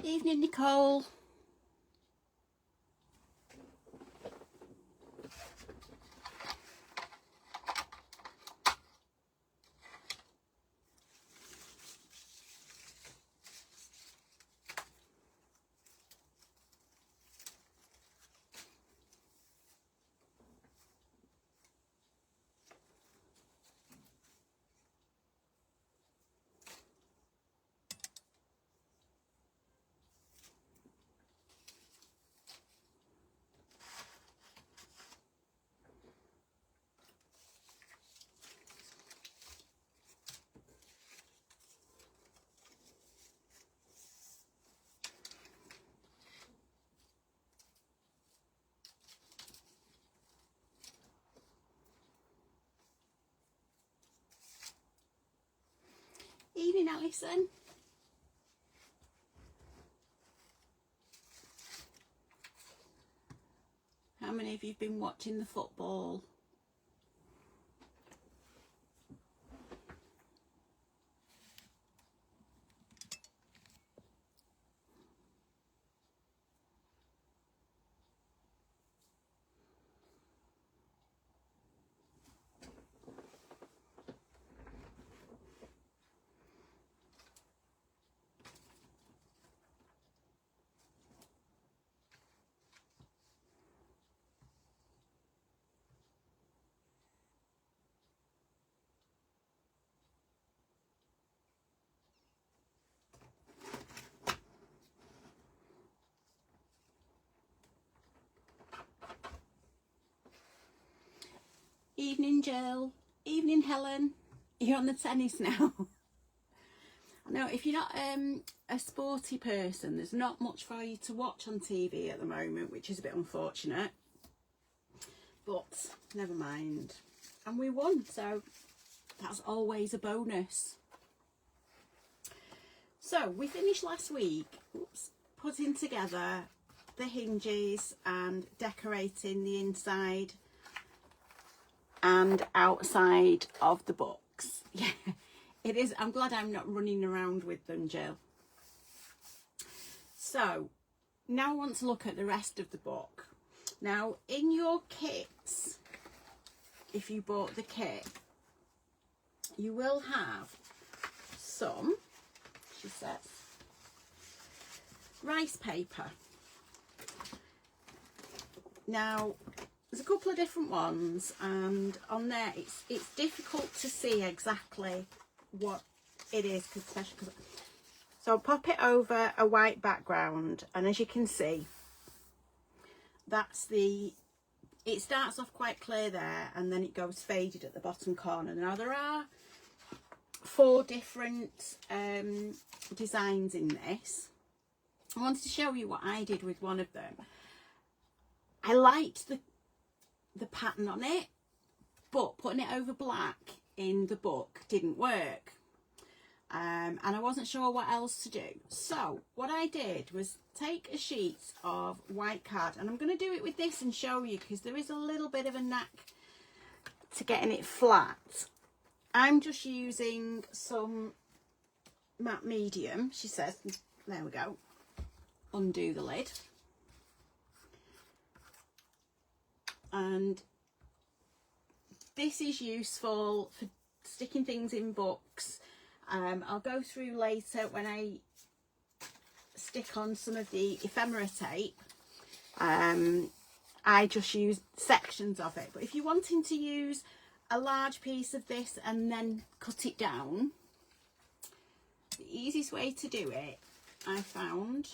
Evening, Nicole. Evening, Alison. How many of you have been watching the football? Evening, Jill. Evening, Helen. You're on the tennis now. I know if you're not a sporty person, there's not much for you to watch on TV at the moment, which is a bit unfortunate. But never mind. And we won, so that's always a bonus. So we finished last week, putting together the hinges and decorating the inside and outside of the books. Yeah, it is. I'm glad I'm not running around with them, Jill. So now I want to look at the rest of the book. Now in your kits, if you bought the kit, you will have some, she says, rice paper. Now there's a couple of different ones, and on there it's difficult to see exactly what it is, especially because, so I'll pop it over a white background, and as you can see, that's it starts off quite clear there, and then it goes faded at the bottom corner. Now there are 4 different designs in this. I wanted to show you what I did with one of them. I liked the pattern on it, but putting it over black in the book didn't work, and I wasn't sure what else to do. So what I did was take a sheet of white card, and I'm going to do it with this and show you, because there is a little bit of a knack to getting it flat. I'm just using some matte medium, she says. There we go. Undo the lid. And this is useful for sticking things in books. I'll go through later when I stick on some of the ephemera tape. I just use sections of it. But if you're wanting to use a large piece of this and then cut it down, the easiest way to do it, I found,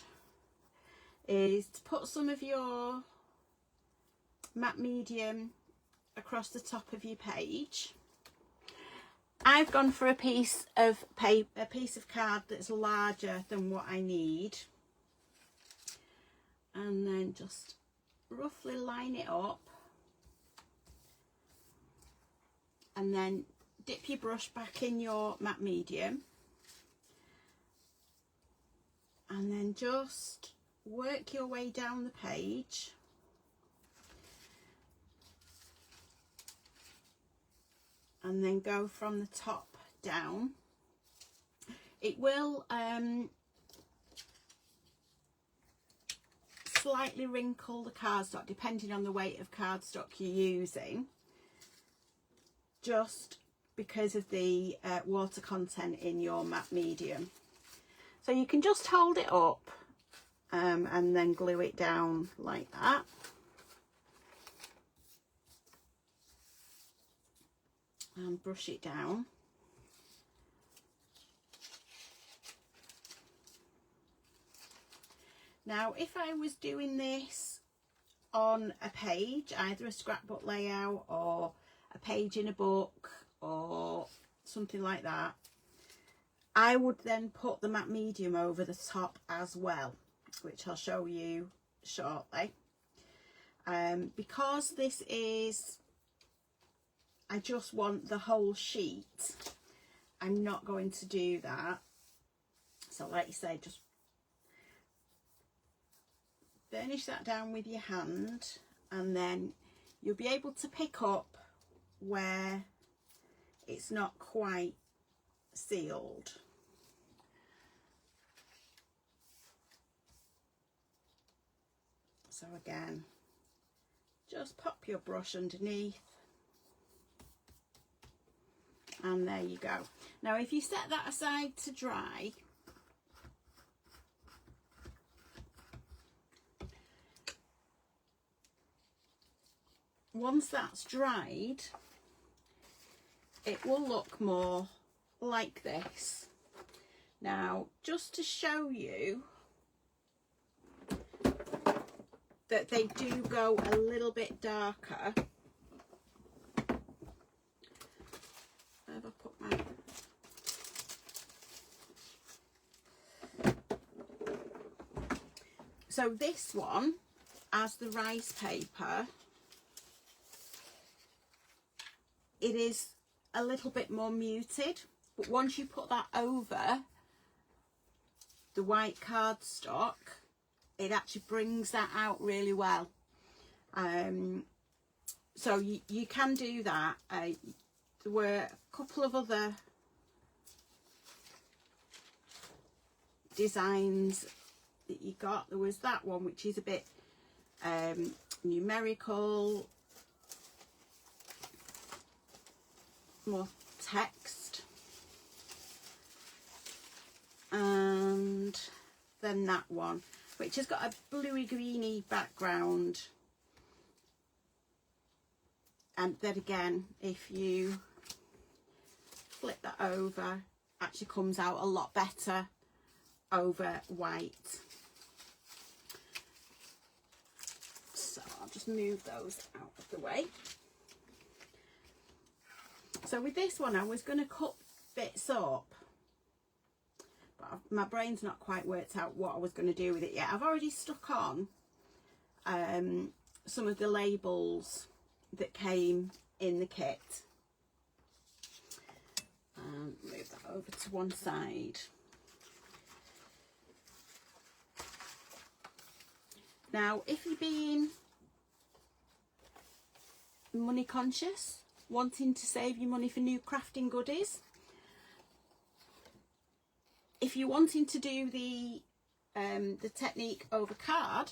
is to put some of your matte medium across the top of your page. I've gone for a piece of paper, a piece of card that's larger than what I need, and then just roughly line it up, and then dip your brush back in your matte medium, and then just work your way down the page. And then go from the top down. It will slightly wrinkle the cardstock depending on the weight of cardstock you're using, just because of the water content in your matte medium. So you can just hold it up and then glue it down like that. And brush it down. Now, if I was doing this on a page, either a scrapbook layout or a page in a book or something like that, I would then put the matte medium over the top as well, which I'll show you shortly. Because this is, I just want the whole sheet, I'm not going to do that. So like you say, just burnish that down with your hand, and then you'll be able to pick up where it's not quite sealed. So again, just pop your brush underneath, and there you go. Now if you set that aside to dry, once that's dried, it will look more like this. Now, just to show you that they do go a little bit darker, where have I put my... So this one, as the rice paper, it is a little bit more muted, but once you put that over the white cardstock, it actually brings that out really well. So you can do that. There were a couple of other designs that you got. There was that one which is a bit numerical, more text, and then that one which has got a bluey greeny background, and then again if you flip that over, actually comes out a lot better over white. So I'll just move those out of the way. So with this one I was going to cut bits up, but my brain's not quite worked out what I was going to do with it yet. I've already stuck on some of the labels that came in the kit. Move that over to one side. Now, if you're being money conscious, wanting to save your money for new crafting goodies, if you're wanting to do the technique over card,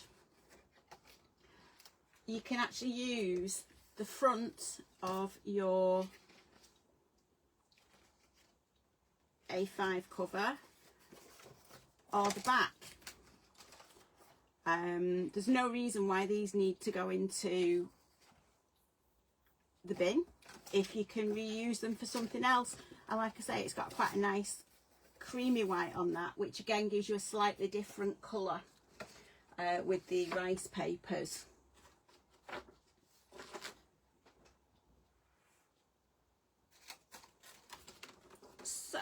you can actually use the front of your A5 cover or the back. There's no reason why these need to go into the bin if you can reuse them for something else. And like I say, it's got quite a nice creamy white on that, which again gives you a slightly different colour with the rice papers. So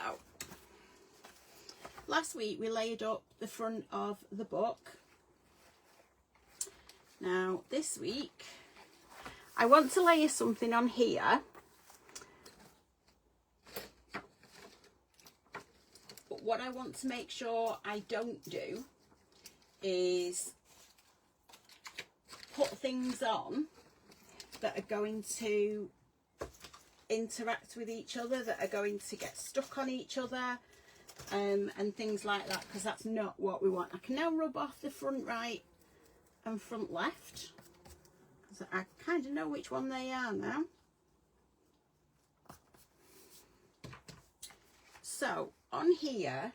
last week we laid up the front of the book. Now this week I want to layer something on here, but what I want to make sure I don't do is put things on that are going to interact with each other, that are going to get stuck on each other, and things like that, because that's not what we want. I can now rub off the front right and front left, because I kind of know which one they are now. So on here,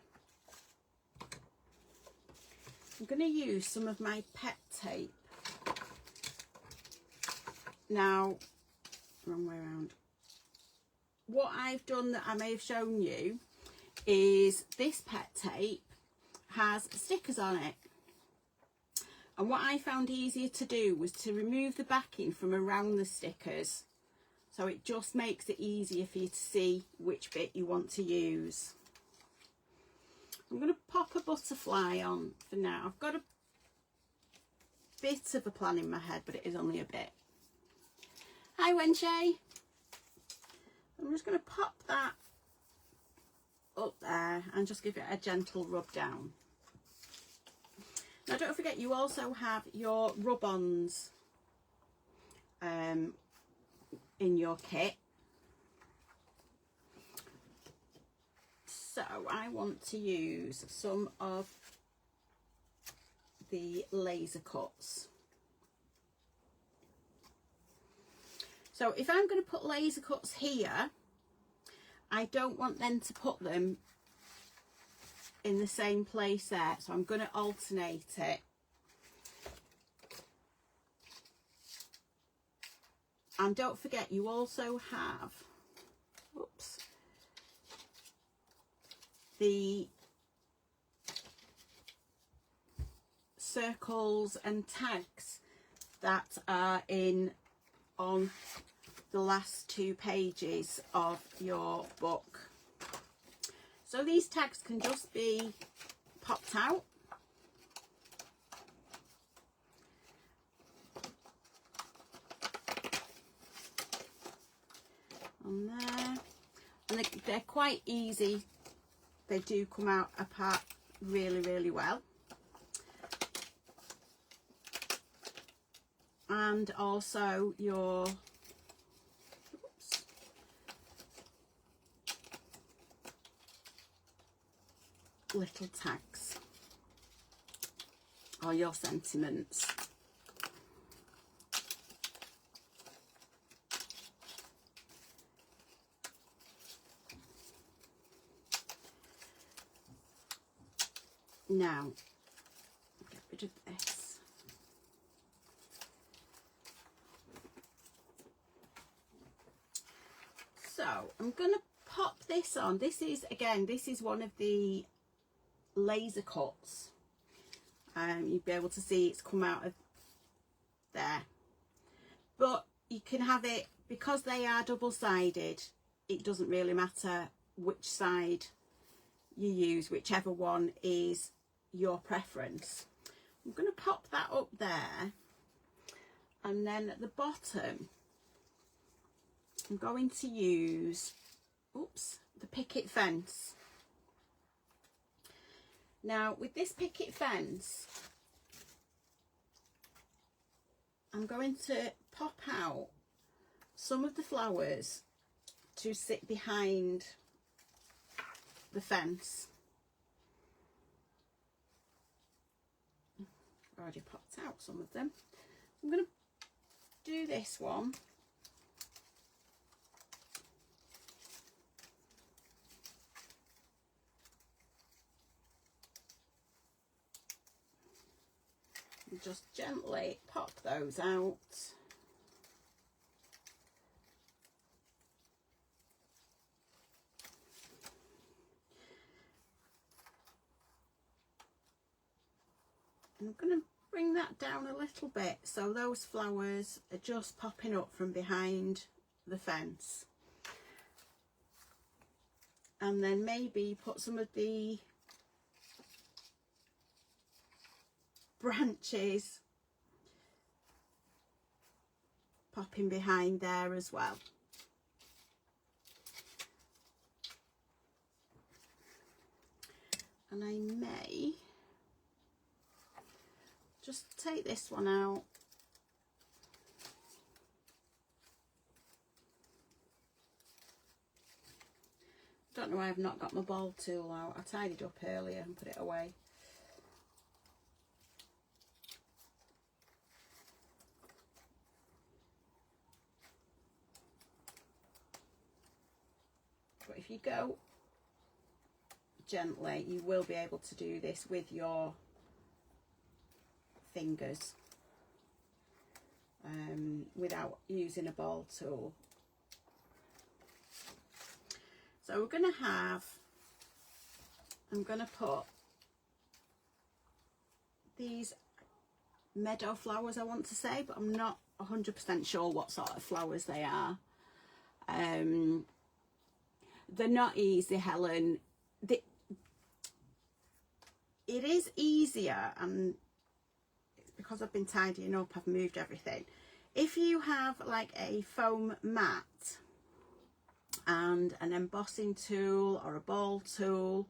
I'm going to use some of my pet tape. Now, wrong way around. What I've done that I may have shown you is this pet tape has stickers on it. And what I found easier to do was to remove the backing from around the stickers. So it just makes it easier for you to see which bit you want to use. I'm going to pop a butterfly on for now. I've got a bit of a plan in my head, but it is only a bit. Hi, Wenche. I'm just going to pop that up there and just give it a gentle rub down. Now, don't forget, you also have your rub-ons in your kit. So I want to use some of the laser cuts. So if I'm going to put laser cuts here, I don't want them to put them in the same place there. So I'm going to alternate it. And don't forget, you also have, oops, the circles and tags that are in on the last 2 pages of your book. So these tags can just be popped out. On there, and they're quite easy. They do come out apart really, really well. And also your little tags or your sentiments. Now, get rid of this. So I'm going to pop this on. This is, again, this is one of the laser cuts. You'll be able to see it's come out of there. But you can have it, because they are double-sided, it doesn't really matter which side you use, whichever one is your preference. I'm going to pop that up there, and then at the bottom I'm going to use, oops, the picket fence. Now with this picket fence, I'm going to pop out some of the flowers to sit behind the fence. I've already popped out some of them. I'm going to do this one. And just gently pop those out. I'm going to bring that down a little bit so those flowers are just popping up from behind the fence. And then maybe put some of the branches popping behind there as well. And I may just take this one out. Don't know why I've not got my ball tool out. I tidied up earlier and put it away. if you go gently, you will be able to do this with your fingers without using a ball tool. So we're going to have, I'm going to put these meadow flowers, I want to say, but I'm not 100% sure what sort of flowers they are. They're not easy, Helen. It is easier, and it's because I've been tidying up, I've moved everything. If you have like a foam mat and an embossing tool or a ball tool,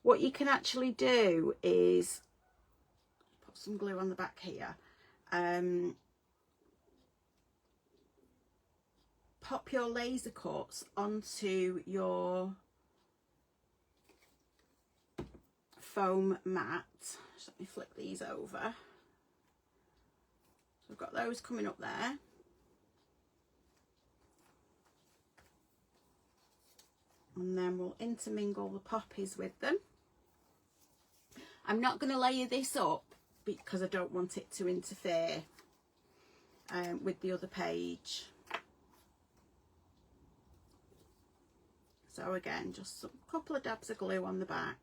what you can actually do is put some glue on the back here, pop your laser cuts onto your foam mat. Just let me flip these over. So I've got those coming up there. And then we'll intermingle the poppies with them. I'm not going to layer this up because I don't want it to interfere with the other page. So again, just a couple of dabs of glue on the back.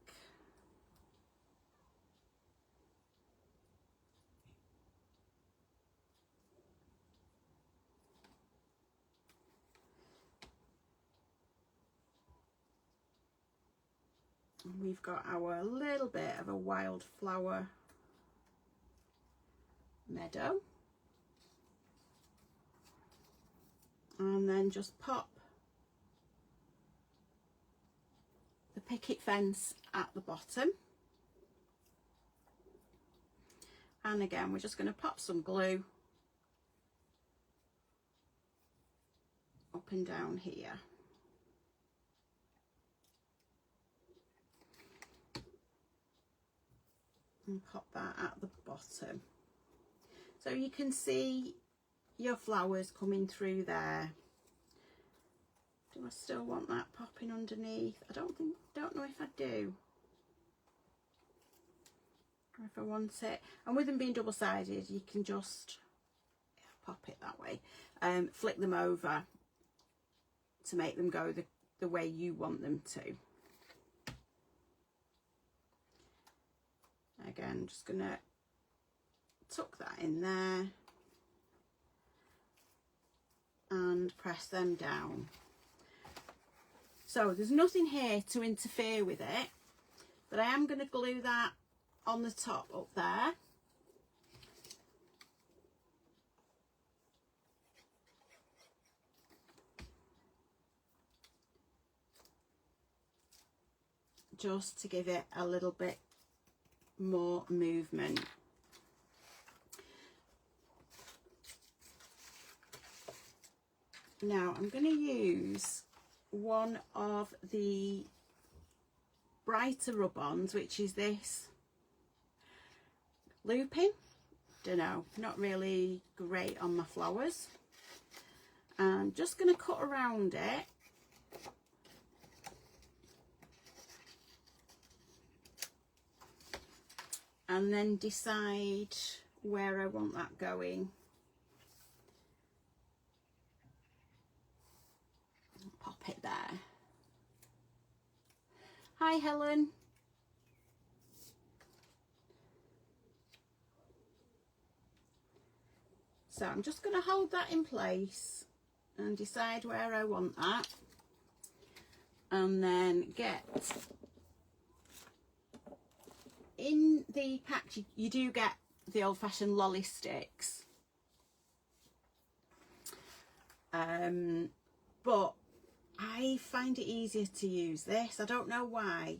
And we've got our little bit of a wildflower meadow. And then just pop the picket fence at the bottom. And again, we're just going to pop some glue up and down here. And pop that at the bottom. So you can see your flowers coming through there. Do I still want that popping underneath? I don't know if I do. Or if I want it. And with them being double-sided, you can just pop it that way. Flip them over to make them go the way you want them to. Again, just gonna tuck that in there and press them down. So there's nothing here to interfere with it, but I am going to glue that on the top up there. Just to give it a little bit more movement. Now I'm going to use one of the brighter rub-ons, which is this looping. Don't know, not really great on my flowers. I'm just going to cut around it. And then decide where I want that going. Pop it there. Hi, Helen. So I'm just going to hold that in place and decide where I want that. And then get... In the pack, you do get the old-fashioned lolly sticks, but I find it easier to use this. I don't know why.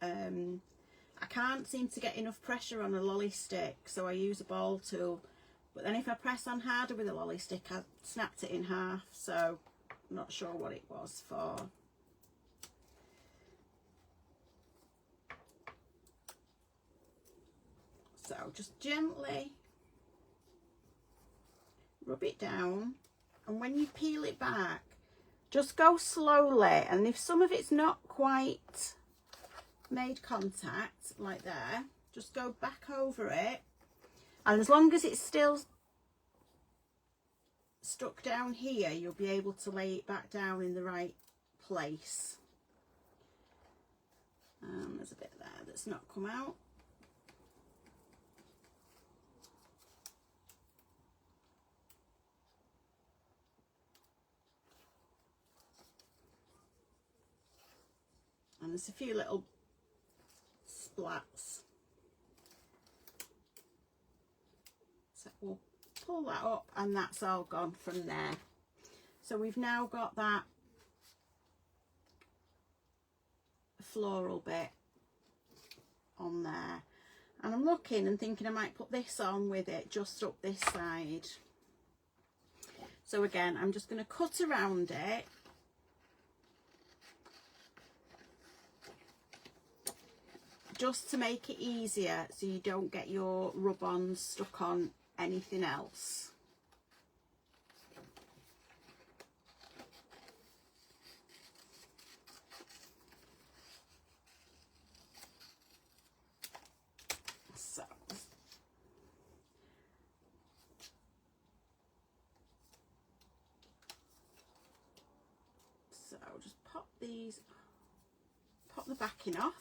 I can't seem to get enough pressure on a lolly stick, so I use a ball tool. But then if I press on harder with a lolly stick, I snapped it in half, so I'm not sure what it was for. So just gently rub it down, and when you peel it back, just go slowly, and if some of it's not quite made contact, like there, just go back over it, and as long as it's still stuck down here, you'll be able to lay it back down in the right place. There's a bit there that's not come out. And there's a few little splats. So we'll pull that up, and that's all gone from there. So we've now got that floral bit on there, and I'm looking and thinking I might put this on with it just up this side. So again, I'm just going to cut around it, just to make it easier so you don't get your rub-ons stuck on anything else. So just pop the backing off.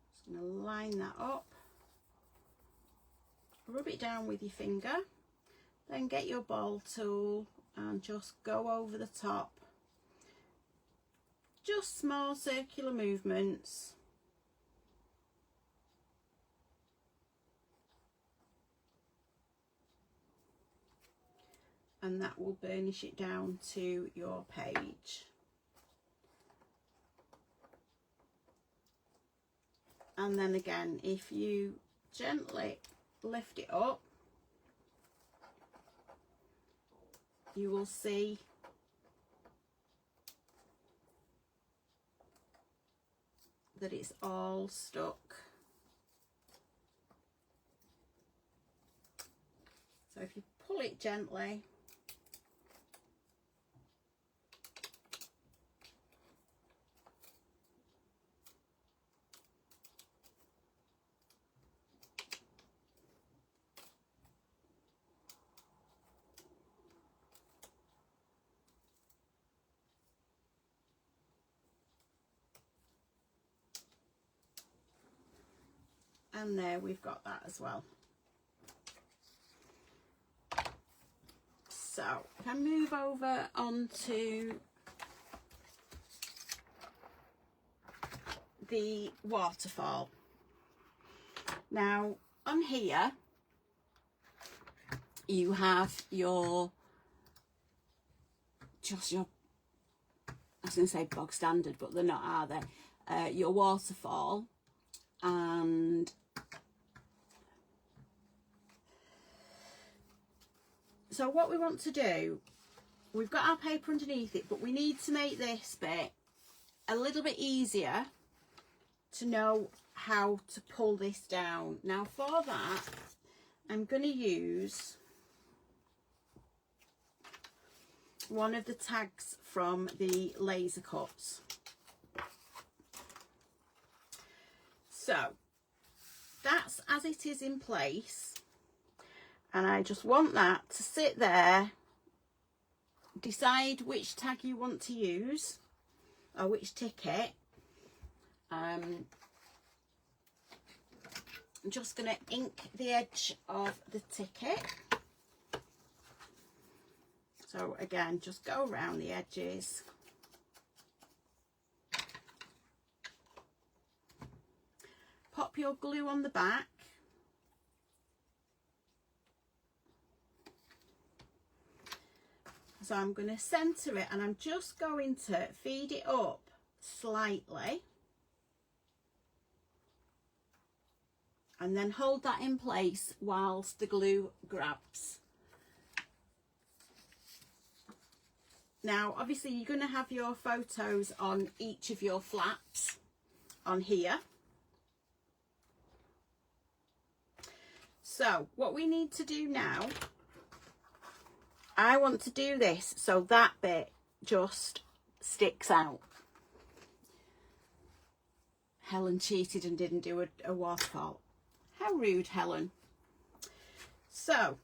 Just going to line that up, rub it down with your finger, then get your ball tool and just go over the top. Just small circular movements. And that will burnish it down to your page. And then again, if you gently lift it up, you will see that it's all stuck. So if you pull it gently, and there we've got that as well. So if I move over onto the waterfall. Now on here you have your, just your, I was going to say bog standard, but they're not, are they? Your waterfall, and so what we want to do, we've got our paper underneath it, but we need to make this bit a little bit easier to know how to pull this down. Now for that, I'm going to use one of the tags from the laser cuts. So that's as it is in place, and I just want that to sit there. Decide which tag you want to use or which ticket. I'm just going to ink the edge of the ticket. So again, just go around the edges. Pop your glue on the back. So I'm going to centre it, and I'm just going to feed it up slightly. And then hold that in place whilst the glue grabs. Now, obviously, you're going to have your photos on each of your flaps on here. So what we need to do now, I want to do this so that bit just sticks out. Helen cheated and didn't do a waterfall. How rude, Helen. So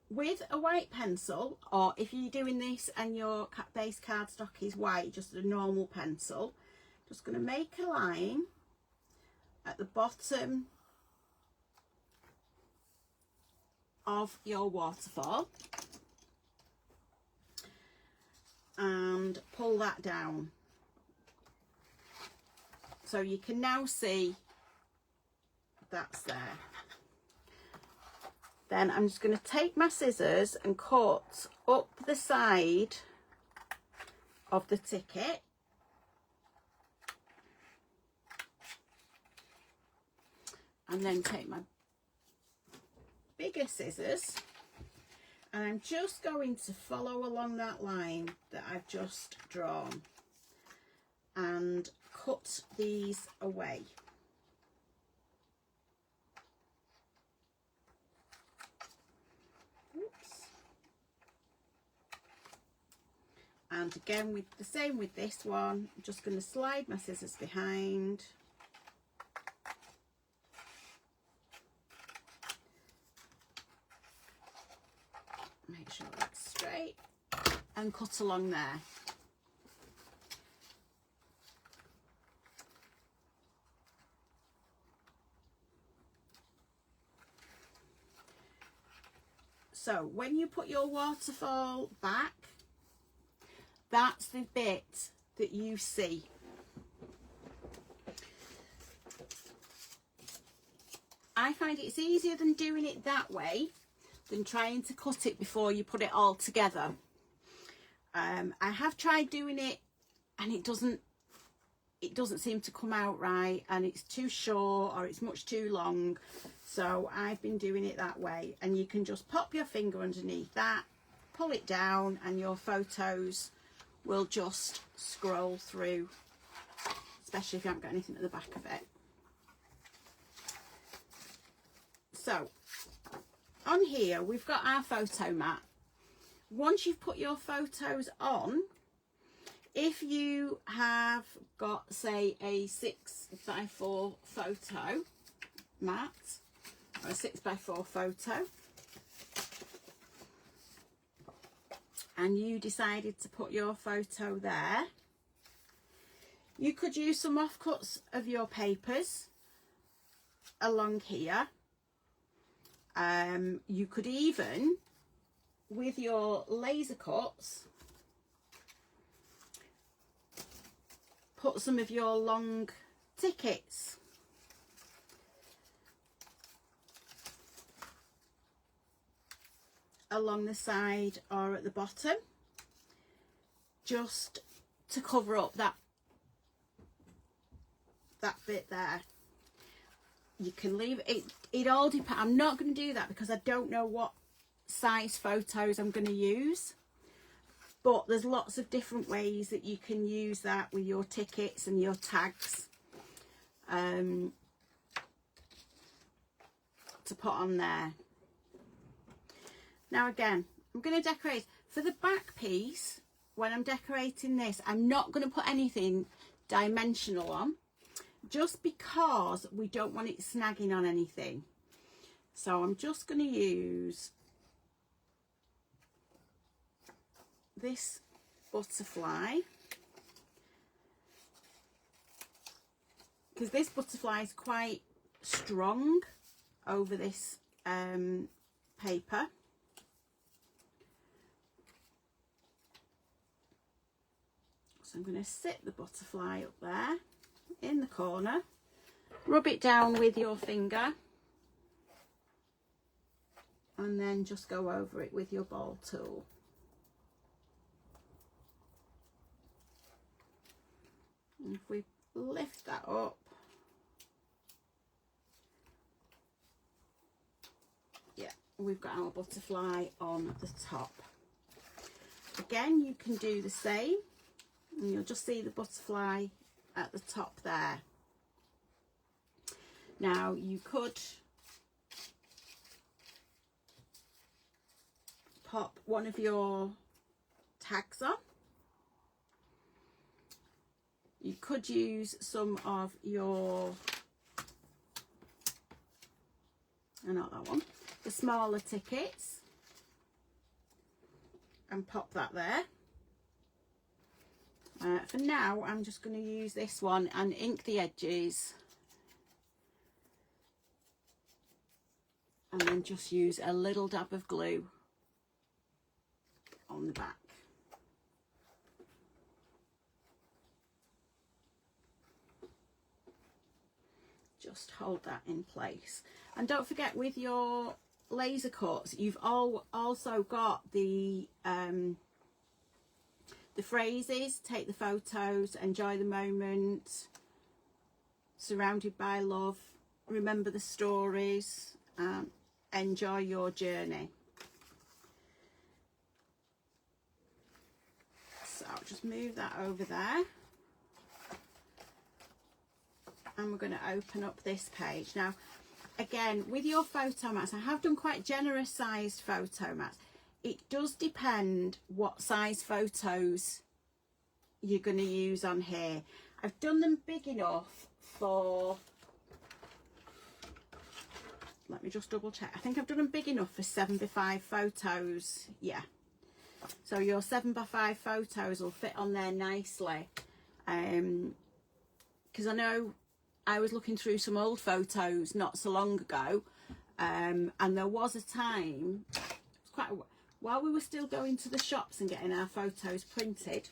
with a white pencil, or if you're doing this and your base cardstock is white, just a normal pencil, just going to make a line at the bottom of your waterfall and pull that down. So you can now see that's there. Then I'm just going to take my scissors and cut up the side of the ticket. And then take my bigger scissors and I'm just going to follow along that line that I've just drawn and cut these away. Oops. And again, with the same with this one, I'm just going to slide my scissors behind. Make sure that's straight and cut along there. So when you put your waterfall back, that's the bit that you see. I find it's easier than doing it that way than trying to cut it before you put it all together. I have tried doing it and it doesn't seem to come out right, and it's too short or it's much too long. So I've been doing it that way, and you can just pop your finger underneath that, pull it down, and your photos will just scroll through, especially if you haven't got anything at the back of it. So on here we've got our photo mat. Once you've put your photos on, if you have got, say, a 6x4 photo mat or a 6x4 photo, and you decided to put your photo there, you could use some offcuts of your papers along here. You could even, with your laser cuts, put some of your long tickets along the side or at the bottom, just to cover up that bit there. You can leave it, it all depends. I'm not going to do that because I don't know what size photos I'm going to use, but there's lots of different ways that you can use that with your tickets and your tags to put on there. Now again, I'm going to decorate for the back piece. When I'm decorating this, I'm not going to put anything dimensional on, just because we don't want it snagging on anything. So I'm just going to use this butterfly, because this butterfly is quite strong over this paper. So I'm going to sit the butterfly up there in the corner, rub it down with your finger, and then just go over it with your ball tool. And if we lift that up, yeah, we've got our butterfly on the top. Again, you can do the same, and you'll just see the butterfly at the top there. Now you could pop one of your tags on. You could use some of your, not that one, the smaller tickets, and pop that there. For now, I'm just going to use this one and ink the edges, and then just use a little dab of glue on the back. Just hold that in place. And don't forget, with your laser cuts, you've also got the phrases: take the photos, enjoy the moment, surrounded by love, remember the stories, enjoy your journey. So I'll just move that over there. And we're going to open up this page. Now, again, with your photo mats, I have done quite generous sized photo mats. It does depend what size photos you're going to use on here. I've done them big enough for, let me just double check. I think I've done them big enough for 7x5 photos. Yeah. So your 7x5 photos will fit on there nicely. Because I know I was looking through some old photos not so long ago, and there was a time, it was while we were still going to the shops and getting our photos printed,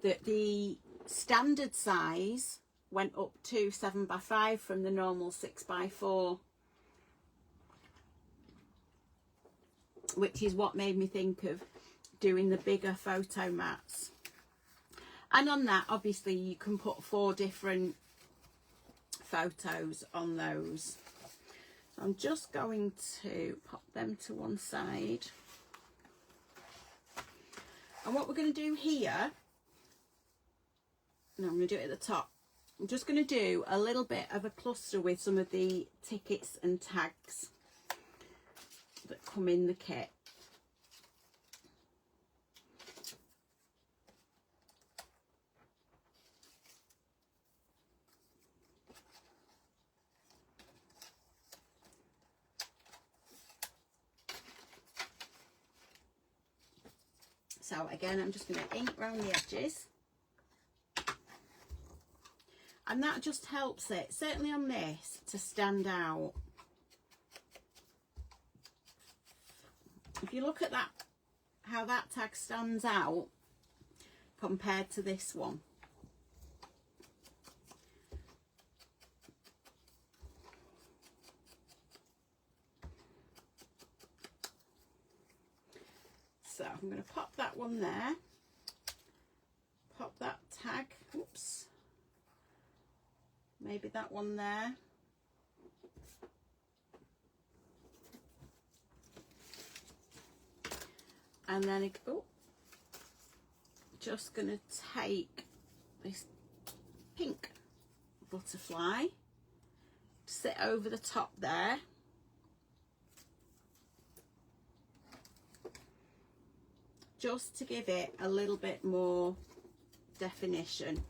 that the standard size went up to 7x5 from the normal 6x4, which is what made me think of doing the bigger photo mats. And on that, obviously, you can put 4 different photos on those. So I'm just going to pop them to one side. And what we're going to do here, no, I'm going to do it at the top. I'm just going to do a little bit of a cluster with some of the tickets and tags that come in the kit. So again, I'm just going to ink around the edges. And that just helps it, certainly on this, to stand out. If you look at that, how that tag stands out compared to this one. So I'm going to pop that one there, pop that tag, oops, maybe that one there, and then just going to take this pink butterfly, sit over the top there, just to give it a little bit more definition.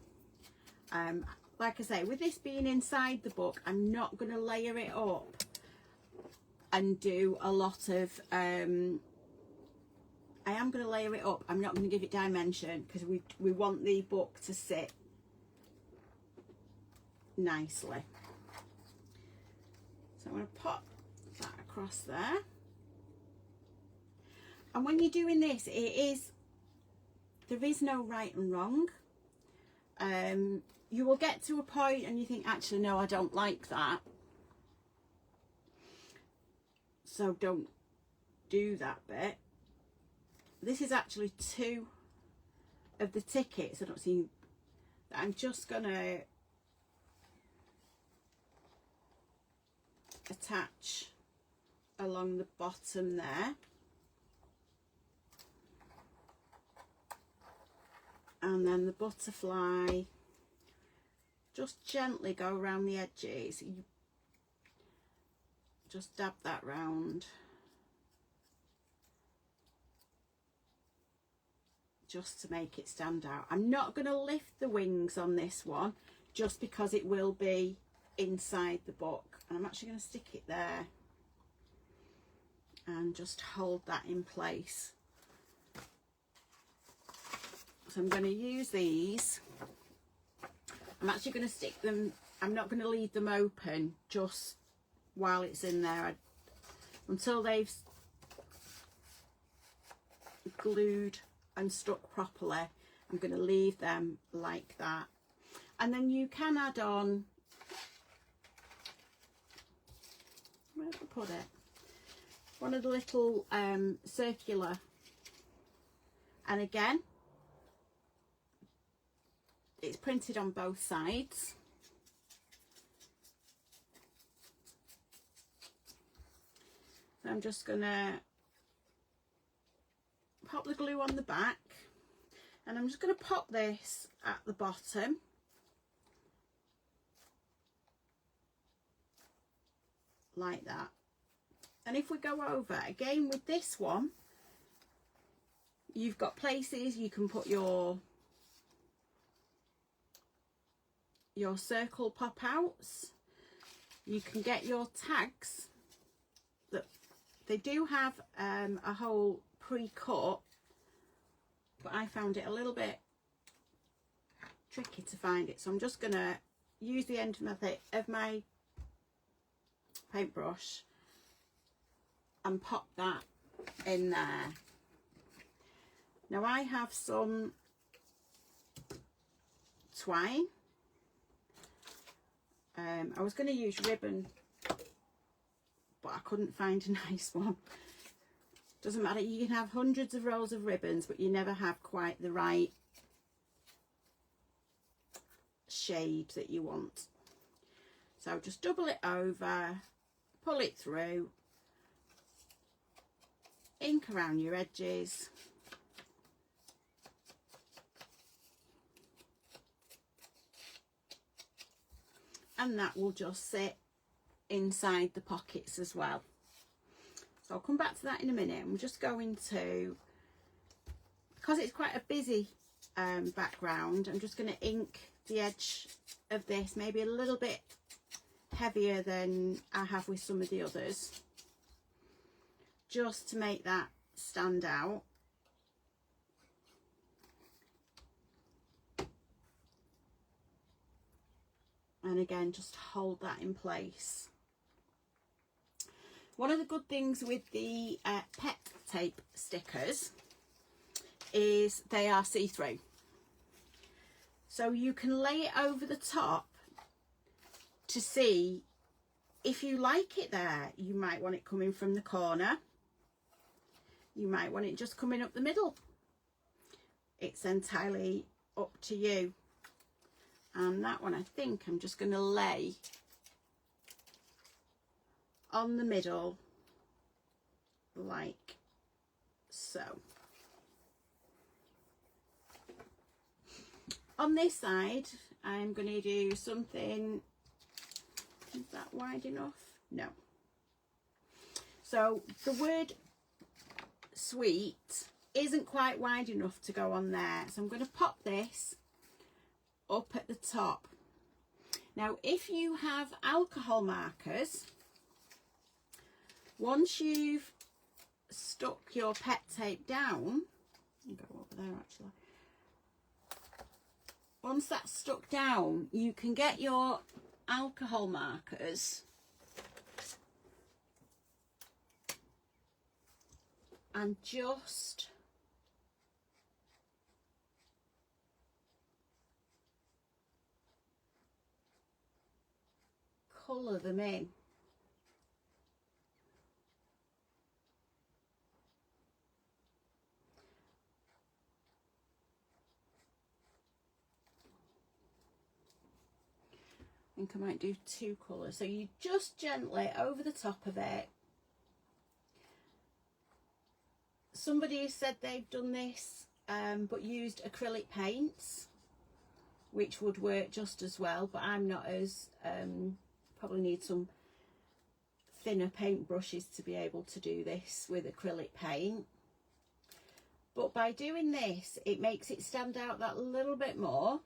Like I say, with this being inside the book, I'm not going to layer it up and do a lot of I am going to layer it up. I'm not going to give it dimension because we want the book to sit nicely. So I'm going to pop that across there. And when you're doing this, there is no right and wrong. You will get to a point and you think, actually, no, I don't like that. So don't do that bit. This is actually 2 of the tickets. I don't see that. I'm just going to attach along the bottom there. And then the butterfly, just gently go around the edges. You just dab that round. just to make it stand out. I'm not going to lift the wings on this one just because it will be inside the book. And I'm actually going to stick it there and just hold that in place. So I'm going to use these. I'm actually going to stick them, I'm not going to leave them open just while it's in there. Until they've glued and stuck properly, I'm going to leave them like that. And then you can add on, where did I put it? One of the little circular, and again it's printed on both sides. So I'm just gonna pop the glue on the back, and I'm just gonna pop this at the bottom. Like that. And if we go over again with this one, you've got places you can put your circle pop outs. You can get your tags that they do have a hole pre-cut, but I found it a little bit tricky to find it, so I'm just gonna use the end of my paintbrush and pop that in there. Now I have some twine. I was going to use ribbon, but I couldn't find a nice one. Doesn't matter, you can have hundreds of rolls of ribbons, but you never have quite the right shade that you want. So just double it over, pull it through, ink around your edges, and that will just sit inside the pockets as well. So I'll come back to that in a minute. I'm just going to, because it's quite a busy background, I'm just going to ink the edge of this maybe a little bit heavier than I have with some of the others, just to make that stand out. And again, just hold that in place. One of the good things with the pet tape stickers is they are see-through. So you can lay it over the top to see if you like it there. You might want it coming from the corner. You might want it just coming up the middle. It's entirely up to you. And that one, I think I'm just going to lay on the middle like so. On this side, I'm going to do something, is that wide enough? No. So the word sweet isn't quite wide enough to go on there. So I'm going to pop this up at the top. Now, if you have alcohol markers, once you've stuck your pet tape down, I'll go over there actually. Once that's stuck down, you can get your alcohol markers and just colour them in. I think I might do two colours. So you just gently over the top of it. Somebody said they've done this but used acrylic paints, which would work just as well, but I'm not as probably need some thinner paint brushes to be able to do this with acrylic paint. But by doing this, it makes it stand out that little bit more.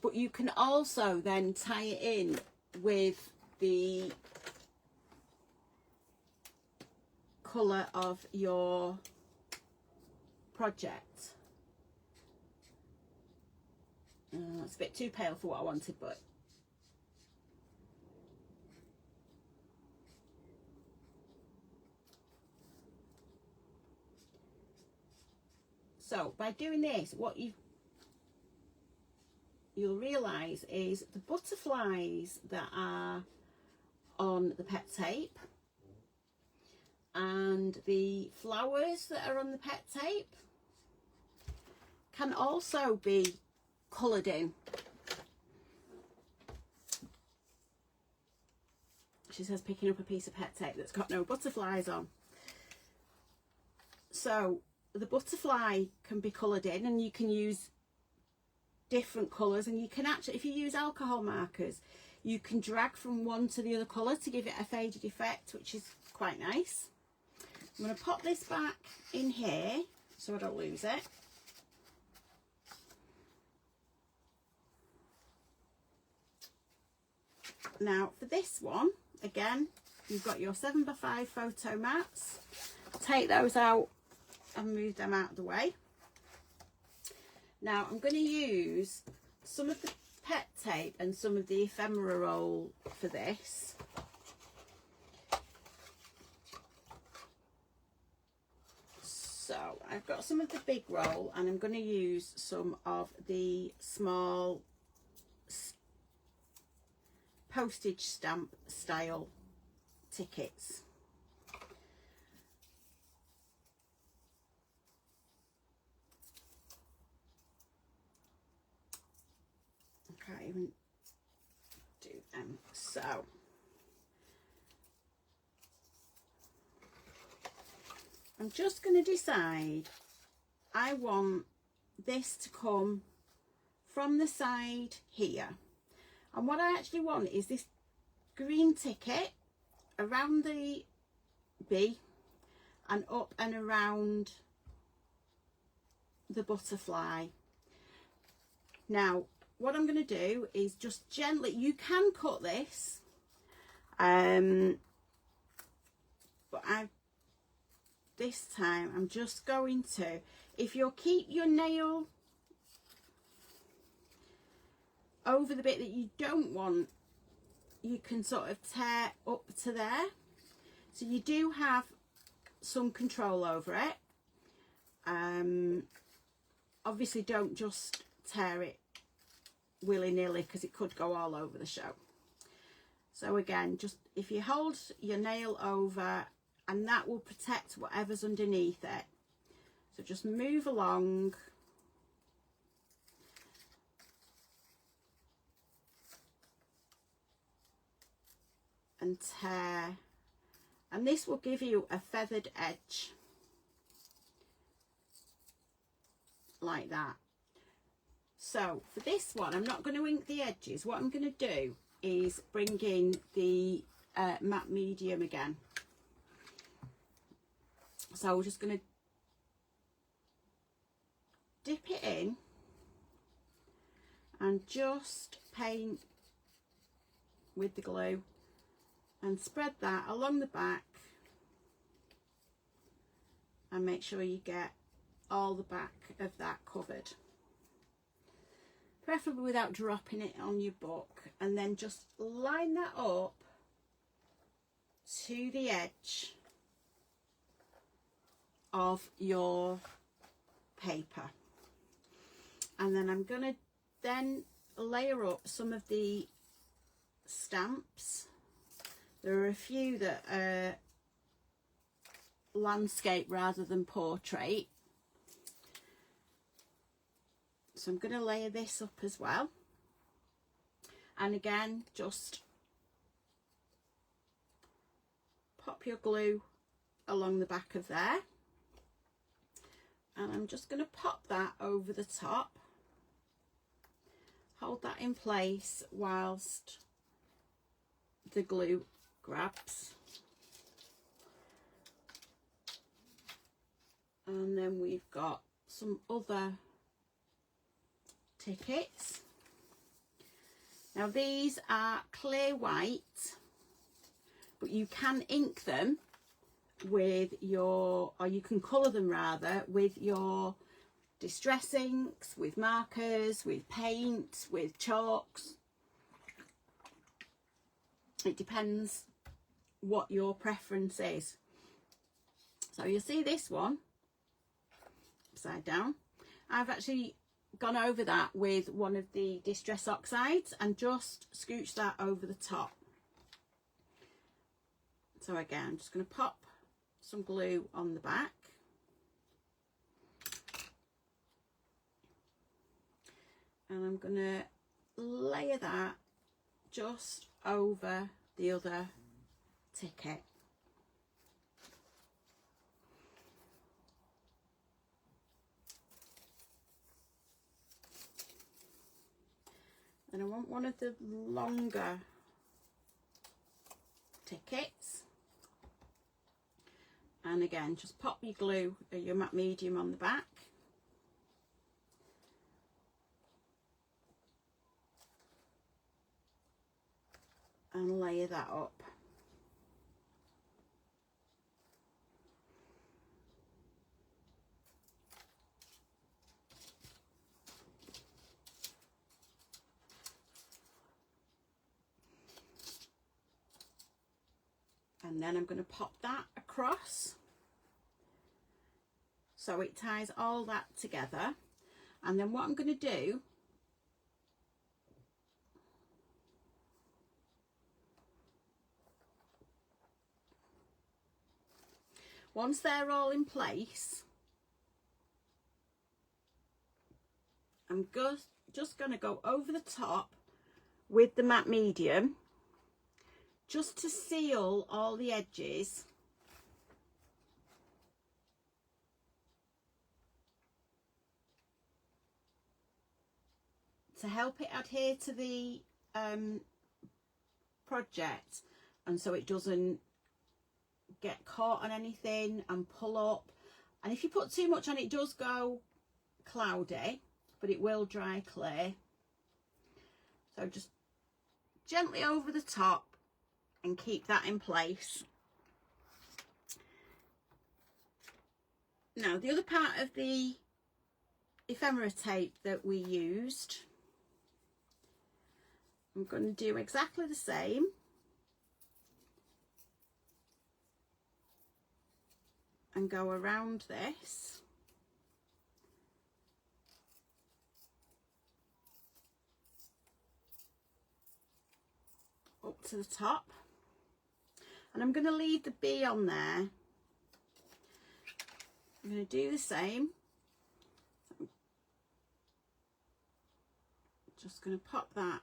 But you can also then tie it in with the colour of your project. It's a bit too pale for what I wanted, but so by doing this, what you'll realise is the butterflies that are on the pet tape and the flowers that are on the pet tape can also be coloured in. She says picking up a piece of pet tape that's got no butterflies on. So the butterfly can be coloured in, and you can use different colours, and you can actually, if you use alcohol markers, you can drag from one to the other colour to give it a faded effect, which is quite nice. I'm going to pop this back in here so I don't lose it. Now for this one, again, you've got your 7x5 photo mats. Take those out and move them out of the way. Now I'm going to use some of the pet tape and some of the ephemera roll for this. So I've got some of the big roll, and I'm going to use some of the small postage stamp style tickets. Can't even do them. So I'm just going to decide I want this to come from the side here, and what I actually want is this green ticket around the bee and up and around the butterfly. Now what I'm going to do is just gently, you can cut this, but this time I'm just going to, if you'll keep your nail over the bit that you don't want, you can sort of tear up to there, so you do have some control over it. Obviously don't just tear it willy-nilly, because it could go all over the show. So again, just if you hold your nail over, and that will protect whatever's underneath it. So just move along and tear, and this will give you a feathered edge like that. So for this one, I'm not going to ink the edges. What I'm going to do is bring in the matte medium again. So we're just going to dip it in and just paint with the glue and spread that along the back, and make sure you get all the back of that covered, preferably without dropping it on your book, and then just line that up to the edge of your paper. And then I'm going to then layer up some of the stamps. There are a few that are landscape rather than portrait, so I'm going to layer this up as well. And again, just pop your glue along the back of there, and I'm just going to pop that over the top. Hold that in place whilst the glue grabs. And then we've got some other tickets. Now these are clear white, but you can ink them with your, or you can colour them rather, with your distress inks, with markers, with paint, with chalks. It depends what your preference is. So you'll see this one upside down. I've actually gone over that with one of the Distress Oxides and just scooch that over the top. So again, I'm just going to pop some glue on the back. And I'm going to layer that just over the other ticket. And I want one of the longer tickets. And again, just pop your glue or your matte medium on the back. And layer that up. And then I'm going to pop that across so it ties all that together. And then what I'm going to do, once they're all in place, I'm just going to go over the top with the matte medium just to seal all the edges. To help it adhere to the project, and so it doesn't get caught on anything and pull up. And if you put too much on, it does go cloudy, but it will dry clear. So just gently over the top and keep that in place. Now the other part of the ephemera tape that we used, I'm going to do exactly the same. And go around this. Up to the top. And I'm going to leave the bee on there. I'm going to do the same. Just going to pop that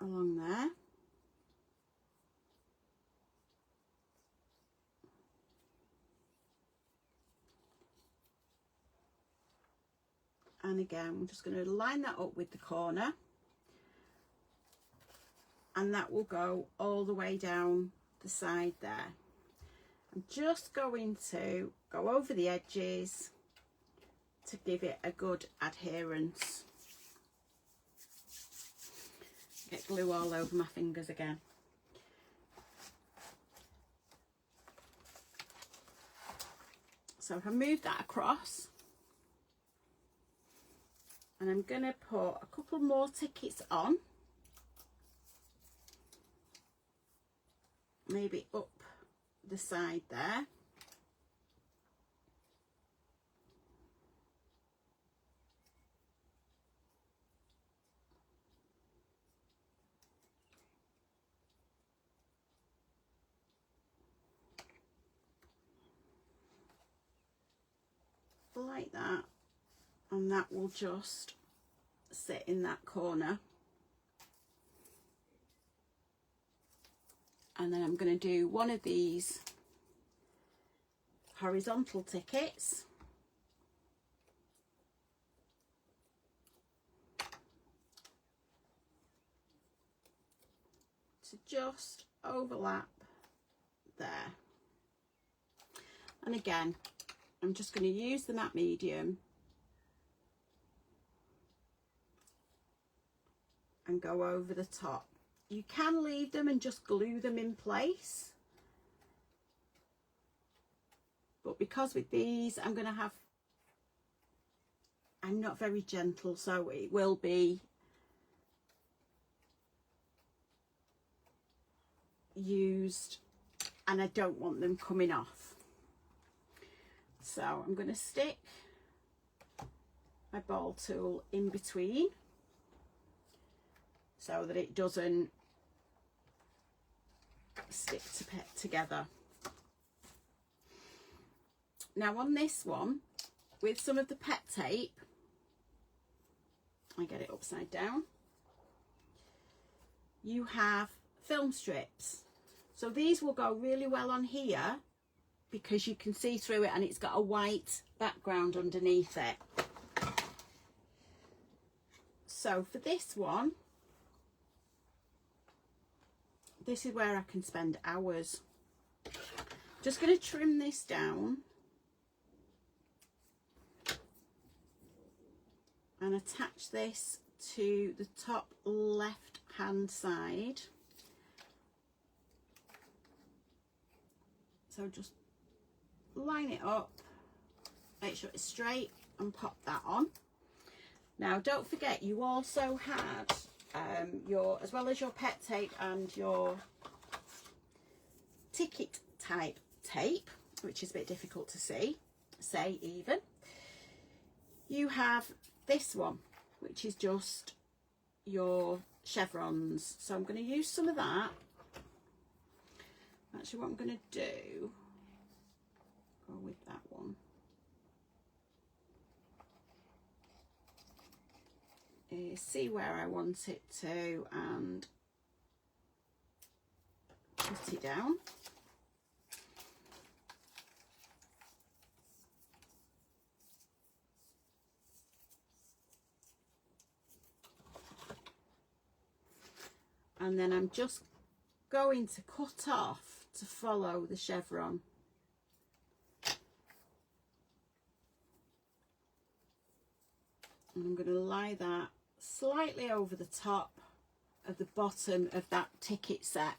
along there. And again, we're just going to line that up with the corner, and that will go all the way down the side there. I'm just going to go over the edges to give it a good adherence. Get glue all over my fingers again. So if I move that across, and I'm going to put a couple more tickets on, maybe up the side there. Like that, and that will just sit in that corner. And then I'm going to do one of these horizontal tickets, to just overlap there. And again, I'm just going to use the matte medium and go over the top. You can leave them and just glue them in place, but because with these I'm not very gentle, so it will be used and I don't want them coming off. So I'm going to stick my ball tool in between so that it doesn't stick together. Now on this one, with some of the pet tape, I get it upside down, you have film strips. So these will go really well on here because you can see through it and it's got a white background underneath it. So for this one, this is where I can spend hours. Just going to trim this down and attach this to the top left hand side. So just line it up, make sure it's straight and pop that on. Now don't forget, you also had your, as well as your pet tape and your ticket type tape, which is a bit difficult to say even, you have this one, which is just your chevrons. So I'm going to use some of that. Actually, what I'm going to do, go with that one, is see where I want it to and put it down. And then I'm just going to cut off to follow the chevron. And I'm going to lie that slightly over the top of the bottom of that ticket set.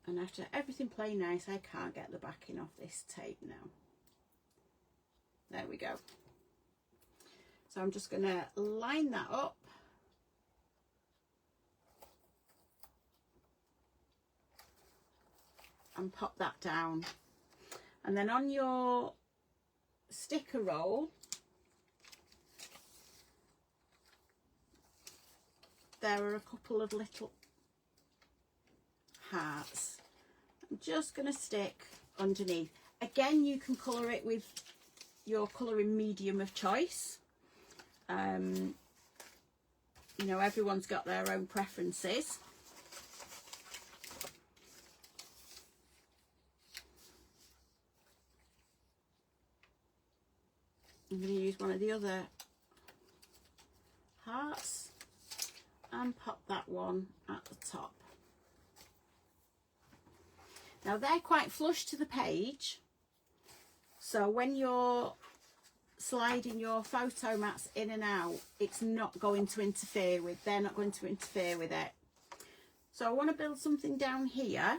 And after everything playing nice, I can't get the backing off this tape now. There we go. So I'm just going to line that up. And pop that down. And then on your sticker roll, there are a couple of little hearts. I'm just going to stick underneath. Again, you can colour it with your colouring medium of choice. You know, everyone's got their own preferences. I'm going to use one of the other hearts and pop that one at the top. Now they're quite flush to the page, so when you're sliding your photo mats in and out, it's not going to interfere with, they're not going to interfere with it. So I want to build something down here.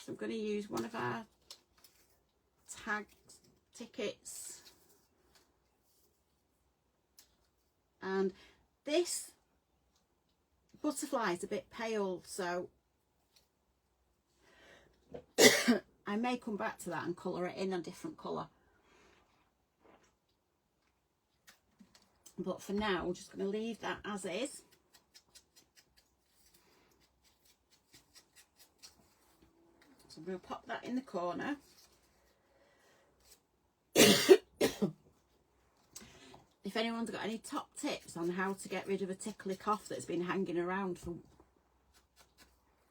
So I'm going to use one of our tag tickets, and this butterfly is a bit pale, so I may come back to that and colour it in a different colour, but for now I'm just going to leave that as is. So I'm going to pop that in the corner. If anyone's got any top tips on how to get rid of a tickly cough that's been hanging around for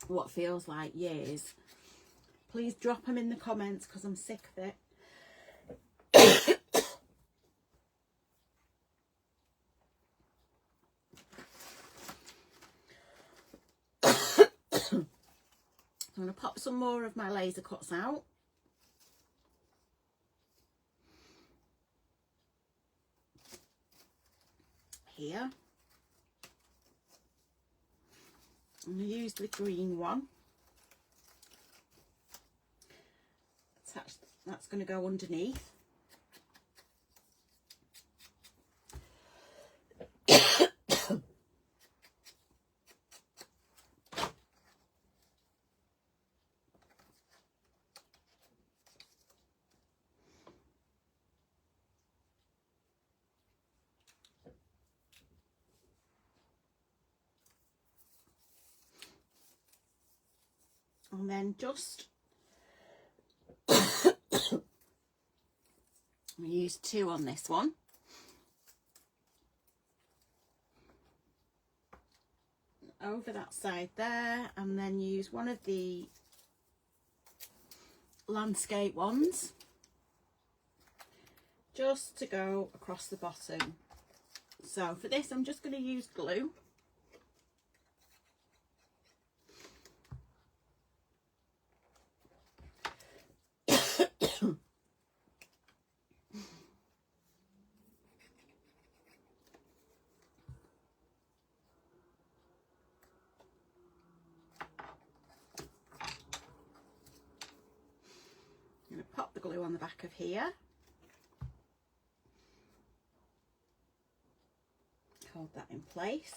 what feels like years, please drop them in the comments, because I'm sick of it. to pop some more of my laser cuts out. Here. I'm going to use the green one. That's going to go underneath. And then just we use 2 on this one. Over that side there, and then use one of the landscape ones just to go across the bottom. So for this I'm just going to use glue. I'm going to pop the glue on the back of here. Hold that in place.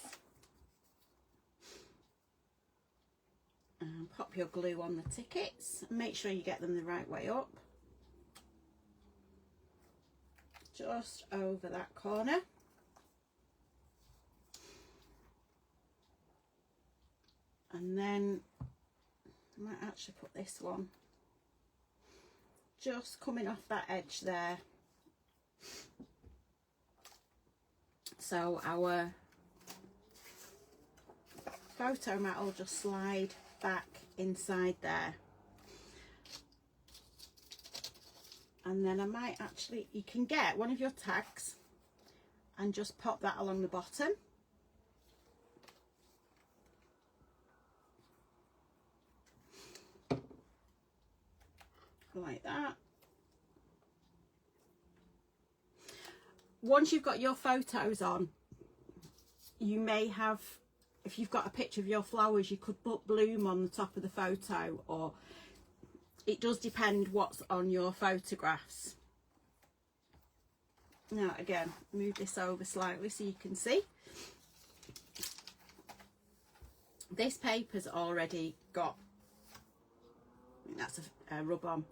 And pop your glue on the tickets. Make sure you get them the right way up. Just over that corner. And then I might actually put this one just coming off that edge there. So our photo mat will just slide back inside there. And then I might actually, you can get one of your tags and just pop that along the bottom. Like that. Once you've got your photos on, you may have, if you've got a picture of your flowers, you could put bloom on the top of the photo, or it does depend what's on your photographs. Now again, move this over slightly so you can see. This paper's already got, I think that's a rub-on.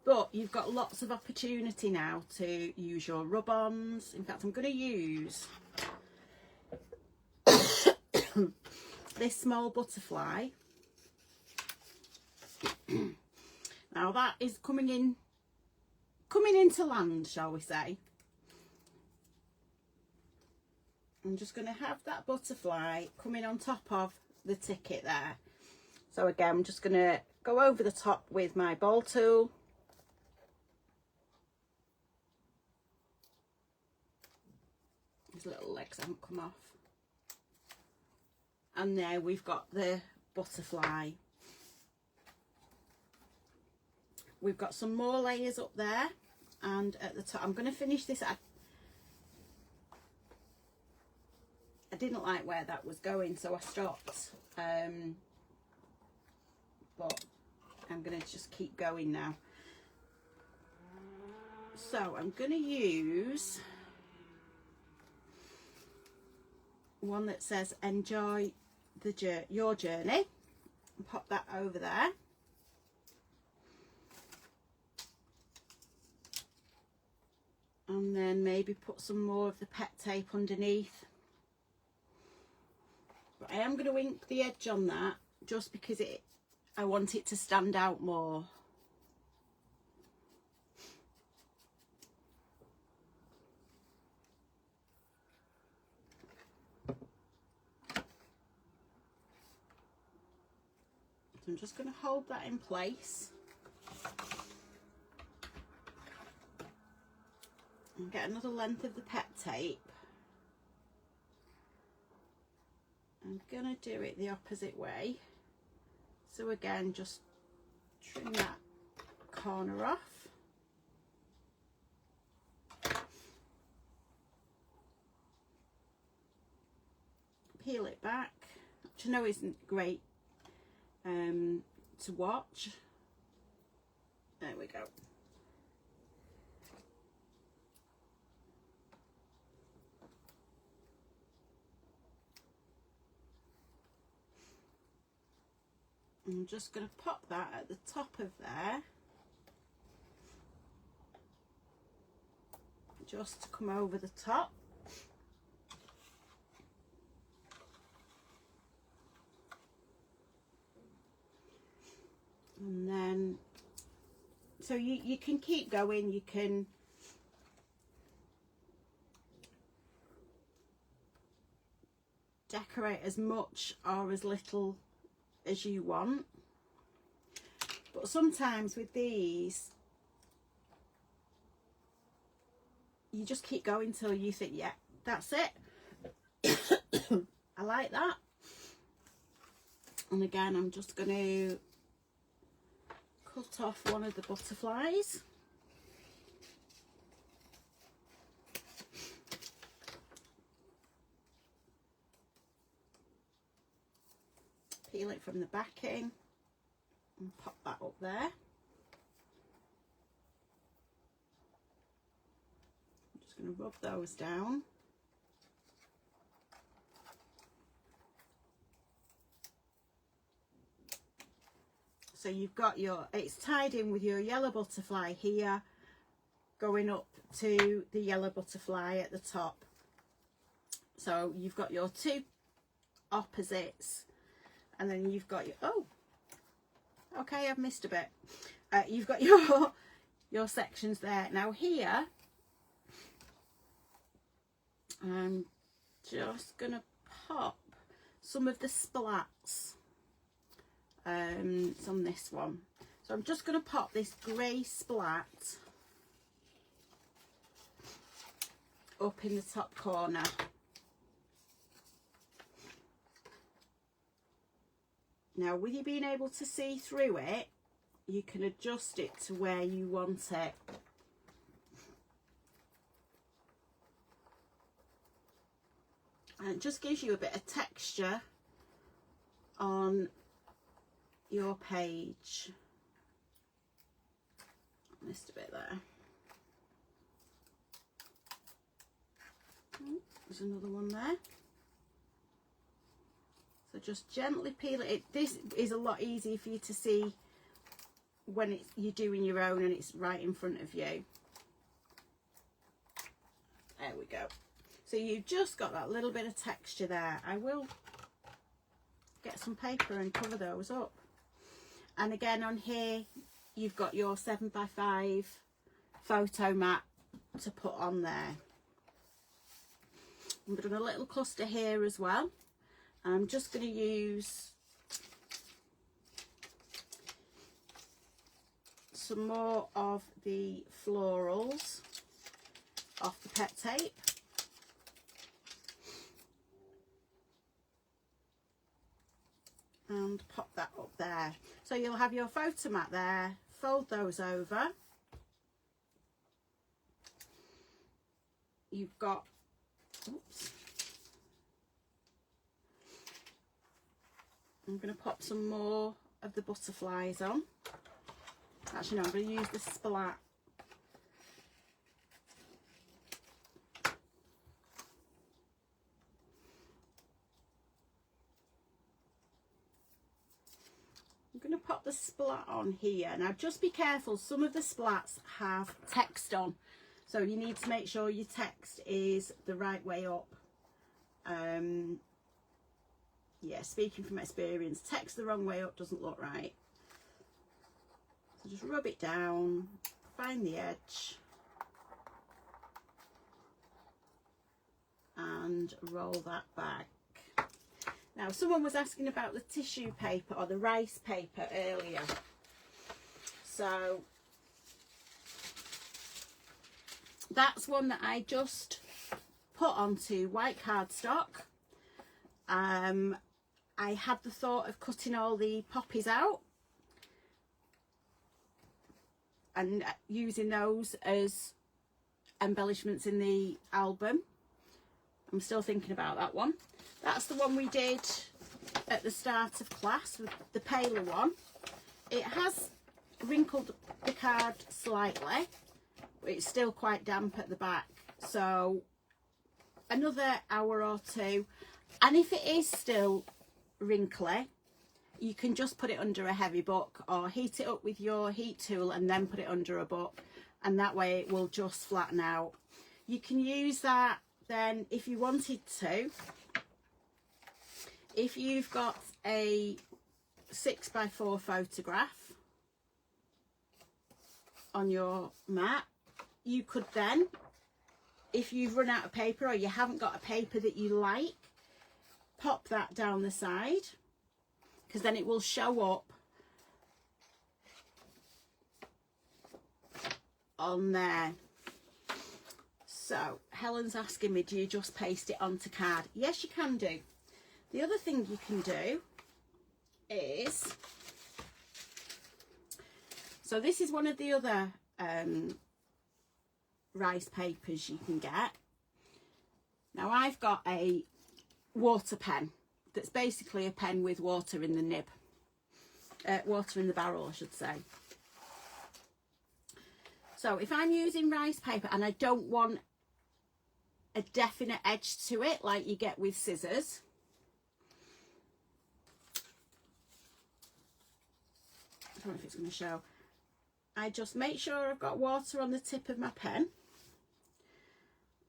But you've got lots of opportunity now to use your rub-ons. In fact, I'm going to use this small butterfly. Now that is coming into land, shall we say. I'm just going to have that butterfly coming on top of the ticket there. So again, I'm just going to go over the top with my ball tool. His little legs haven't come off. And there we've got the butterfly. We've got some more layers up there, and at the top I'm going to finish this. I didn't like where that was going, so I stopped, but I'm going to just keep going now. So I'm going to use one that says enjoy your journey, and pop that over there. And then maybe put some more of the pet tape underneath. But I am going to ink the edge on that just because I want it to stand out more. So I'm just going to hold that in place. And get another length of the pet tape. I'm going to do it the opposite way. So again, just trim that corner off. Peel it back, which I know isn't great to watch. There we go. I'm just going to pop that at the top of there, just to come over the top. And then, so you can keep going, you can decorate as much or as little as you want, but sometimes with these you just keep going till you think, yeah, that's it. I like that. And again, I'm just going to cut off one of the butterflies. Peel it from the backing and pop that up there. I'm just going to rub those down. So you've got your, it's tied in with your yellow butterfly here, going up to the yellow butterfly at the top. So you've got your two opposites, and then you've got your, oh, okay, I've missed a bit. You've got your sections there. Now here, I'm just gonna pop some of the splats. It's on this one, so I'm just going to pop this grey splat up in the top corner. Now with you being able to see through it, you can adjust it to where you want it. And it just gives you a bit of texture on your page. Missed a bit there. There's another one there. So just gently peel it. This is a lot easier for you to see when you're doing your own and it's right in front of you. There we go. So you've just got that little bit of texture there. I will get some paper and cover those up. And again on here, you've got your 7x5 photo mat to put on there. I'm doing a little cluster here as well. I'm just going to use some more of the florals off the pet tape. And pop that up there. So you'll have your photo mat there, fold those over. You've got, oops. I'm going to pop some more of the butterflies on. Actually no, I'm going to use the splat. I'm going to pop the splat on here. Now just be careful, some of the splats have text on, so you need to make sure your text is the right way up. Yeah, speaking from experience, text the wrong way up doesn't look right. So just rub it down, find the edge and roll that back. Now, someone was asking about the tissue paper or the rice paper earlier. So that's one that I just put onto white cardstock. I had the thought of cutting all the poppies out and using those as embellishments in the album. I'm still thinking about that one. That's the one we did at the start of class, with the paler one. It has wrinkled the card slightly, but it's still quite damp at the back. So another hour or two, and if it is still wrinkly, you can just put it under a heavy book or heat it up with your heat tool and then put it under a book, and that way it will just flatten out. You can use that then if you wanted to. If you've got a 6x4 photograph on your mat, you could then, if you've run out of paper or you haven't got a paper that you like, pop that down the side, because then it will show up on there. So Helen's asking me, do you just paste it onto card? Yes, you can do. The other thing you can do is, so this is one of the other rice papers you can get. Now I've got a water pen that's basically a pen with water in the nib, water in the barrel I should say. So if I'm using rice paper and I don't want a definite edge to it like you get with scissors, I don't know if it's going to show, I just make sure I've got water on the tip of my pen,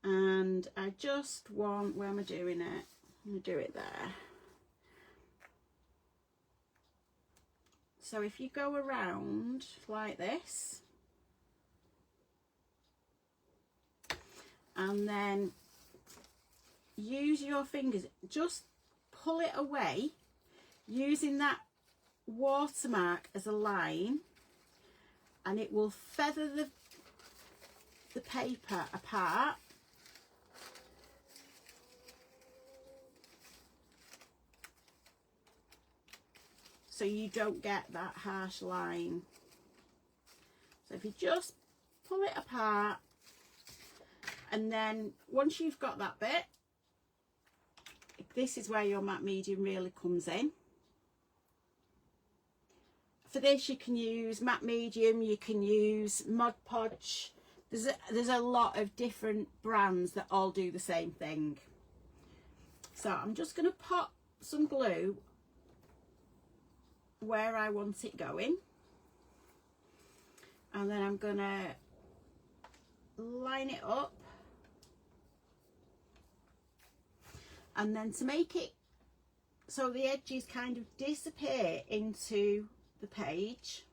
and I just want, where am I doing it? I'm going to do it there. So if you go around like this and then use your fingers, just pull it away using that watermark as a line, and it will feather the paper apart. So you don't get that harsh line. So if you just pull it apart, and then once you've got that bit, this is where your matte medium really comes in. For this you can use matte medium, you can use Mod Podge. There's a lot of different brands that all do the same thing. So I'm just going to pop some glue where I want it going, and then I'm going to line it up, and then to make it so the edges kind of disappear into the page,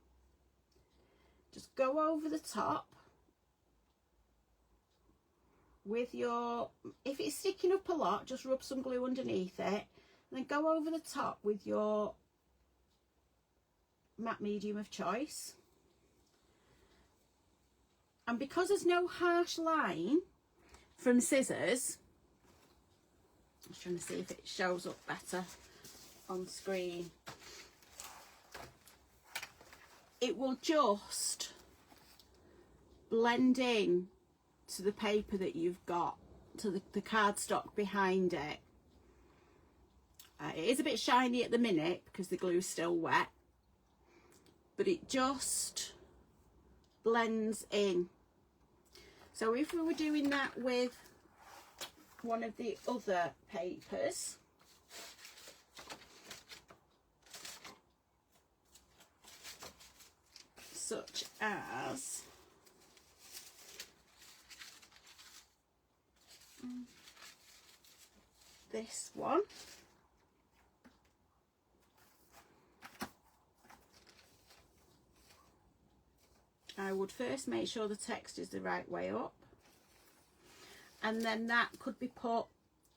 just go over the top with your, if it's sticking up a lot, just rub some glue underneath it, and then go over the top with your matte medium of choice. And because there's no harsh line from scissors, I'm just trying to see if it shows up better on screen, it will just blend in to the paper that you've got, to the cardstock behind it. It is a bit shiny at the minute because the glue's still wet, but it just blends in. So if we were doing that with one of the other papers, such as this one, I would first make sure the text is the right way up, and then that could be put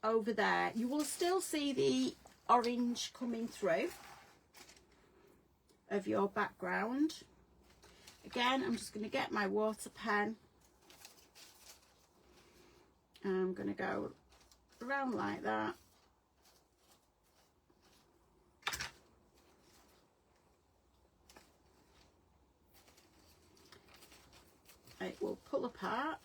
over there. You will still see the orange coming through of your background. Again, I'm just going to get my water pen, and I'm going to go around like that, it will pull apart.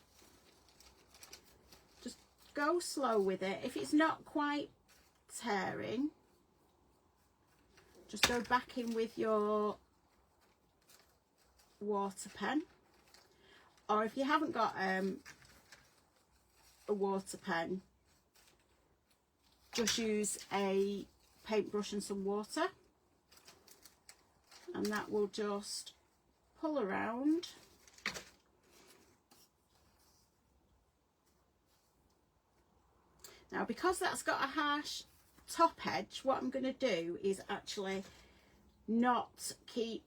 Just go slow with it. If it's not quite tearing, just go back in with your water pen, or if you haven't got a water pen, just use a paintbrush and some water, and that will just pull around. Now, because that's got a harsh top edge, what I'm going to do is actually not keep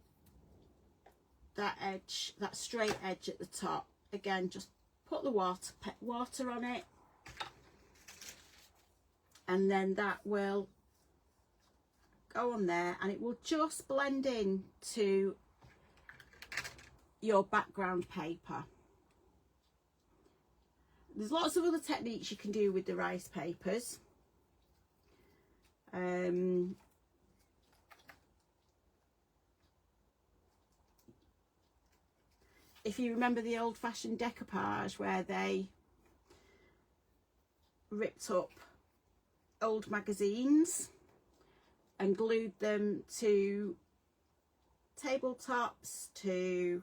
that edge, that straight edge at the top. Again, just put the water on it, and then that will go on there, and it will just blend in to your background paper. There's lots of other techniques you can do with the rice papers. If you remember the old-fashioned decoupage where they ripped up old magazines and glued them to tabletops, to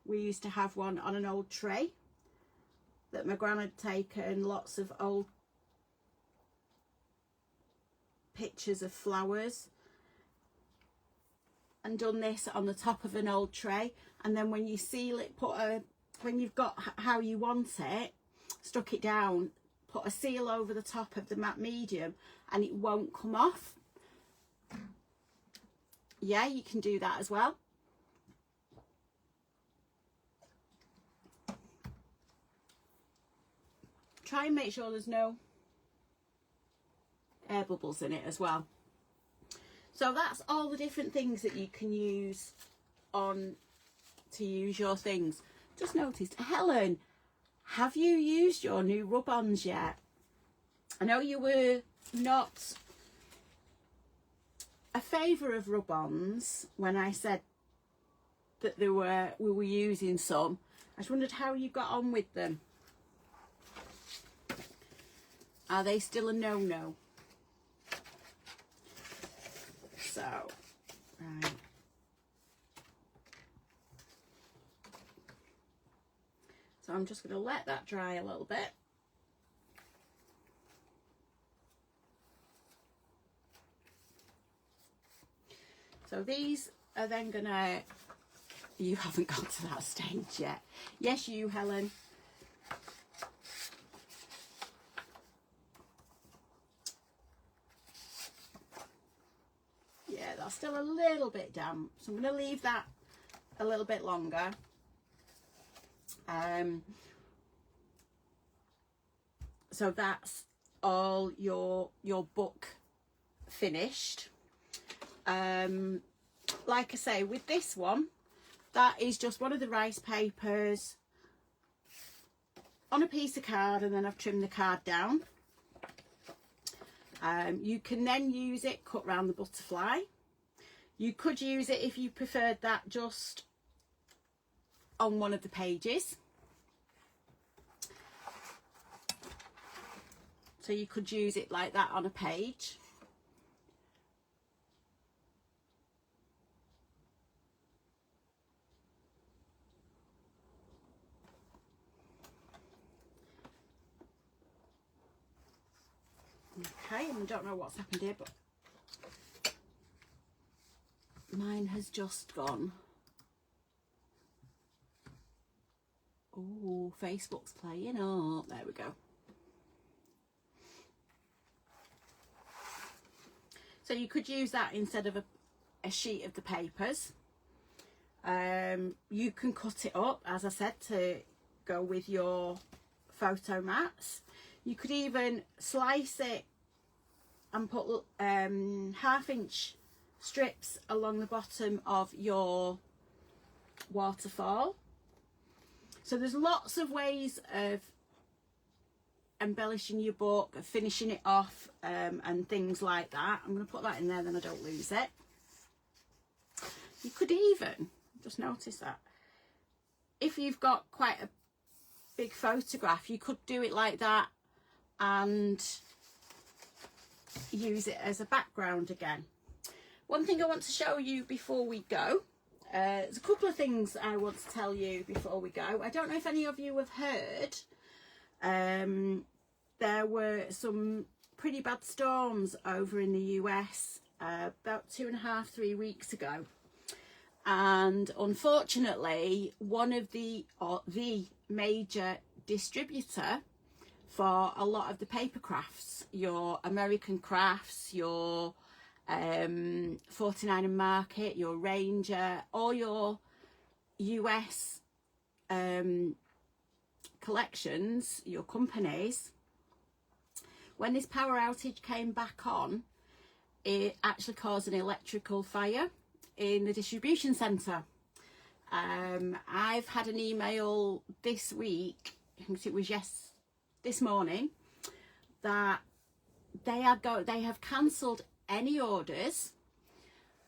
we used to have one on an old tray that my gran had taken lots of old pictures of flowers and done this on the top of an old tray, and then when you seal it, when you've got how you want it, stuck it down, put a seal over the top of the matte medium, and it won't come off. Yeah, you can do that as well. Try and make sure there's no air bubbles in it as well. So that's all the different things that you can use on to use your things. Just noticed, Helen, have you used your new rub-ons yet? I know you were not a favour of rub-ons when I said that we were using some. I just wondered how you got on with them. Are they still a no-no? So, right. So I'm just going to let that dry a little bit. So these are then going to... You haven't got to that stage yet. Yes, you, Helen. Yeah, that's still a little bit damp, so I'm going to leave that a little bit longer. So that's all your book finished. Like I say, with this one, that is just one of the rice papers on a piece of card, and then I've trimmed the card down. You can then use it cut round the butterfly. You could use it if you preferred that just on one of the pages. So you could use it like that on a page. Okay, and I don't know what's happened here, but mine has just gone. Oh, Facebook's playing up. There we go. So you could use that instead of a sheet of the papers. You can cut it up, as I said, to go with your photo mats. You could even slice it and put 1/2 inch strips along the bottom of your waterfall. So there's lots of ways of doing it. embellishing your book, finishing it off, and things like that. I'm going to put that in there, then I don't lose it. You could even, just notice that, if you've got quite a big photograph, you could do it like that and use it as a background again. One thing I want to show you before we go, there's a couple of things I want to tell you before we go. I don't know if any of you have heard, there were some pretty bad storms over in the US about 2.5-3 weeks ago, and unfortunately one of the major distributor for a lot of the paper crafts, your American Crafts, your 49 and Market, your Ranger, all your US collections, your companies, when this power outage came back on, it actually caused an electrical fire in the distribution centre. I've had an email this week, I think it was this morning, that they have cancelled any orders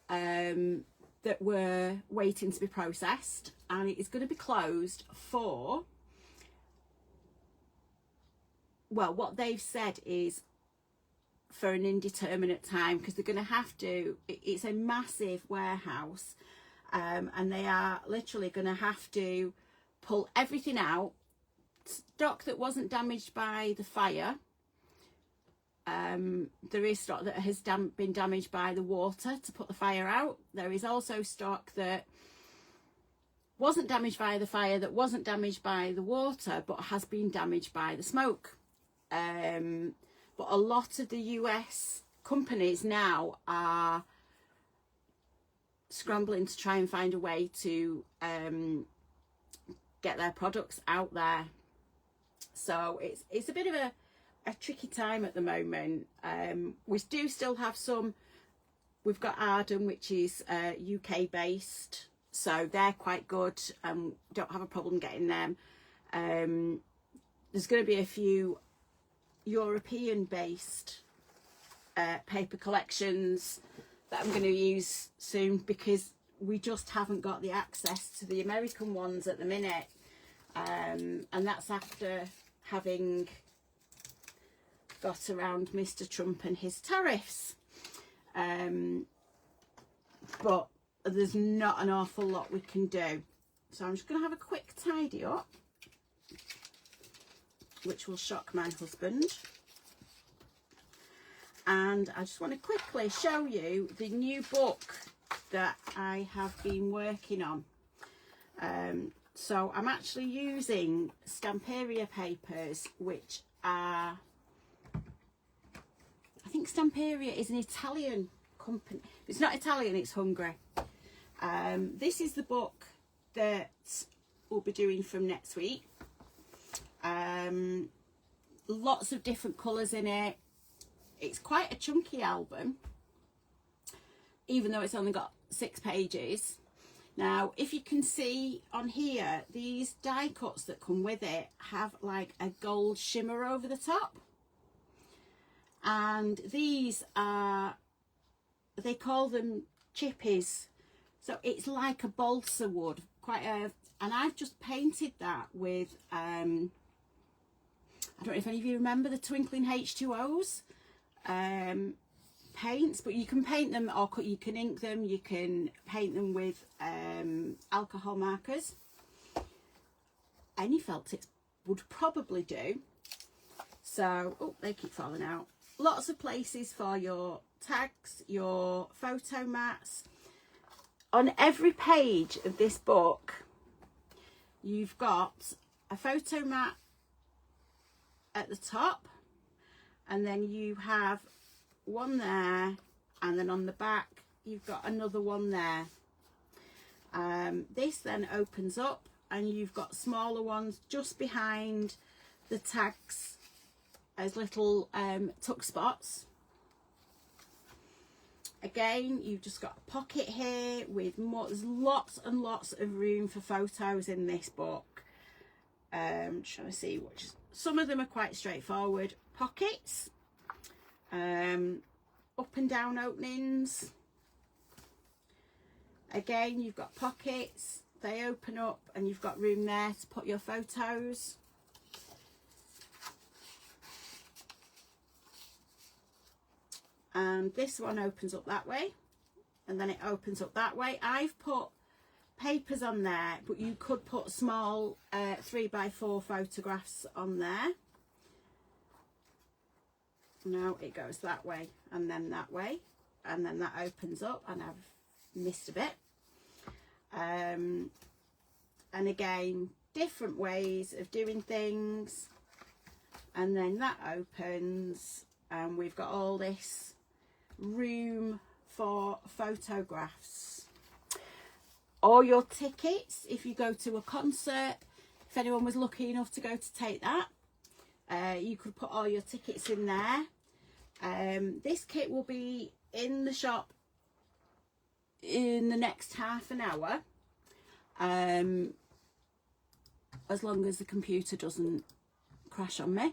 that were waiting to be processed, and it is going to be closed for, well, what they've said is for an indeterminate time, because they're going to have to, it's a massive warehouse, and they are literally going to have to pull everything out. Stock that wasn't damaged by the fire, there is stock that has been damaged by the water to put the fire out. There is also stock that wasn't damaged by the fire, that wasn't damaged by the water, but has been damaged by the smoke. But a lot of the US companies now are scrambling to try and find a way to get their products out there. So it's a bit of a tricky time at the moment. We do still have some. We've got Arden, which is UK based, so they're quite good. Don't have a problem getting them. There's going to be a few European based paper collections that I'm going to use soon, because we just haven't got the access to the American ones at the minute, and that's after having got around Mr. Trump and his tariffs. But there's not an awful lot we can do, so I'm just going to have a quick tidy up, which will shock my husband. And I just want to quickly show you the new book that I have been working on. So I'm actually using Stamperia papers, which are, I think Stamperia is an Italian company. If it's not Italian, it's Hungary. This is the book that we'll be doing from next week. Lots of different colours in it. It's quite a chunky album, even though it's only got 6 pages. Now, if you can see on here, these die cuts that come with it have like a gold shimmer over the top. And these are, they call them chippies. So it's like a balsa wood, and I've just painted that with, I don't know if any of you remember the Twinkling H2Os paints, but you can paint them, or you can ink them, you can paint them with alcohol markers. Any felt tips would probably do. So, oh, they keep falling out. Lots of places for your tags, your photo mats. On every page of this book, you've got a photo mat at the top, and then you have one there, and then on the back you've got another one there. This then opens up, and you've got smaller ones just behind the tags as little tuck spots. Again, you've just got a pocket here with more. There's lots and lots of room for photos in this book. Trying to see some of them are quite straightforward. Pockets, up and down openings. Again, you've got pockets, they open up and you've got room there to put your photos. And this one opens up that way, and then it opens up that way. I've put papers on there, but you could put small 3x4 photographs on there. Now it goes that way and then that way, and then that opens up, and I've missed a bit. And again, different ways of doing things. And then that opens, and we've got all this room for photographs. Or your tickets, if you go to a concert, if anyone was lucky enough to go to take that, you could put all your tickets in there. This kit will be in the shop in the next half an hour, as long as the computer doesn't crash on me.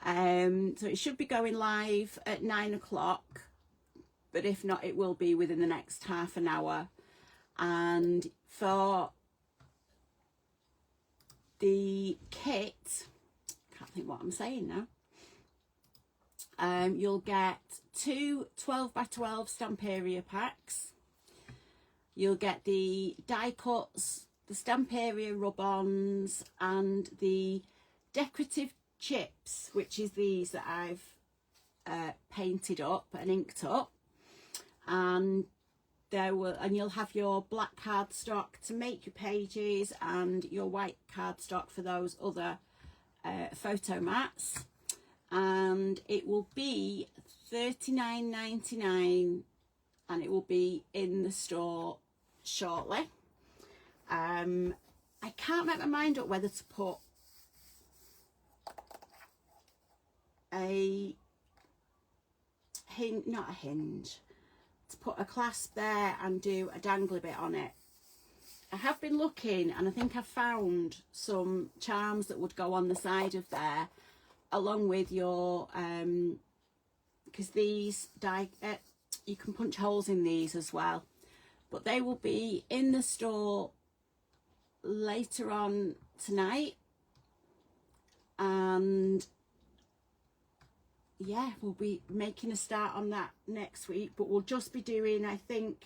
So it should be going live at 9 o'clock, but if not, it will be within the next half an hour. And for the kit, can't think what I'm saying now, you'll get 2 12x12 Stamperia packs. You'll get the die cuts, the Stamperia rub-ons, and the decorative chips, which is these that I've painted up and inked up. And you'll have your black cardstock to make your pages, and your white cardstock for those other photo mats. And it will be $39.99, and it will be in the store shortly. I can't make my mind up whether to put a hinge, not a hinge, to put a clasp there and do a dangly bit on it. I have been looking, and I think I've found some charms that would go on the side of there, along with your because these you can punch holes in these as well, but they will be in the store later on tonight. And yeah, we'll be making a start on that next week, but we'll just be doing, I think,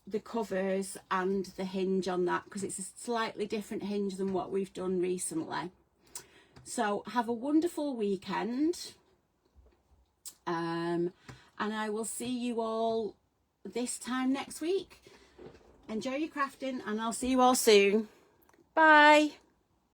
the covers and the hinge on that, because it's a slightly different hinge than what we've done recently. So have a wonderful weekend, and I will see you all this time next week. Enjoy your crafting, and I'll see you all soon. Bye.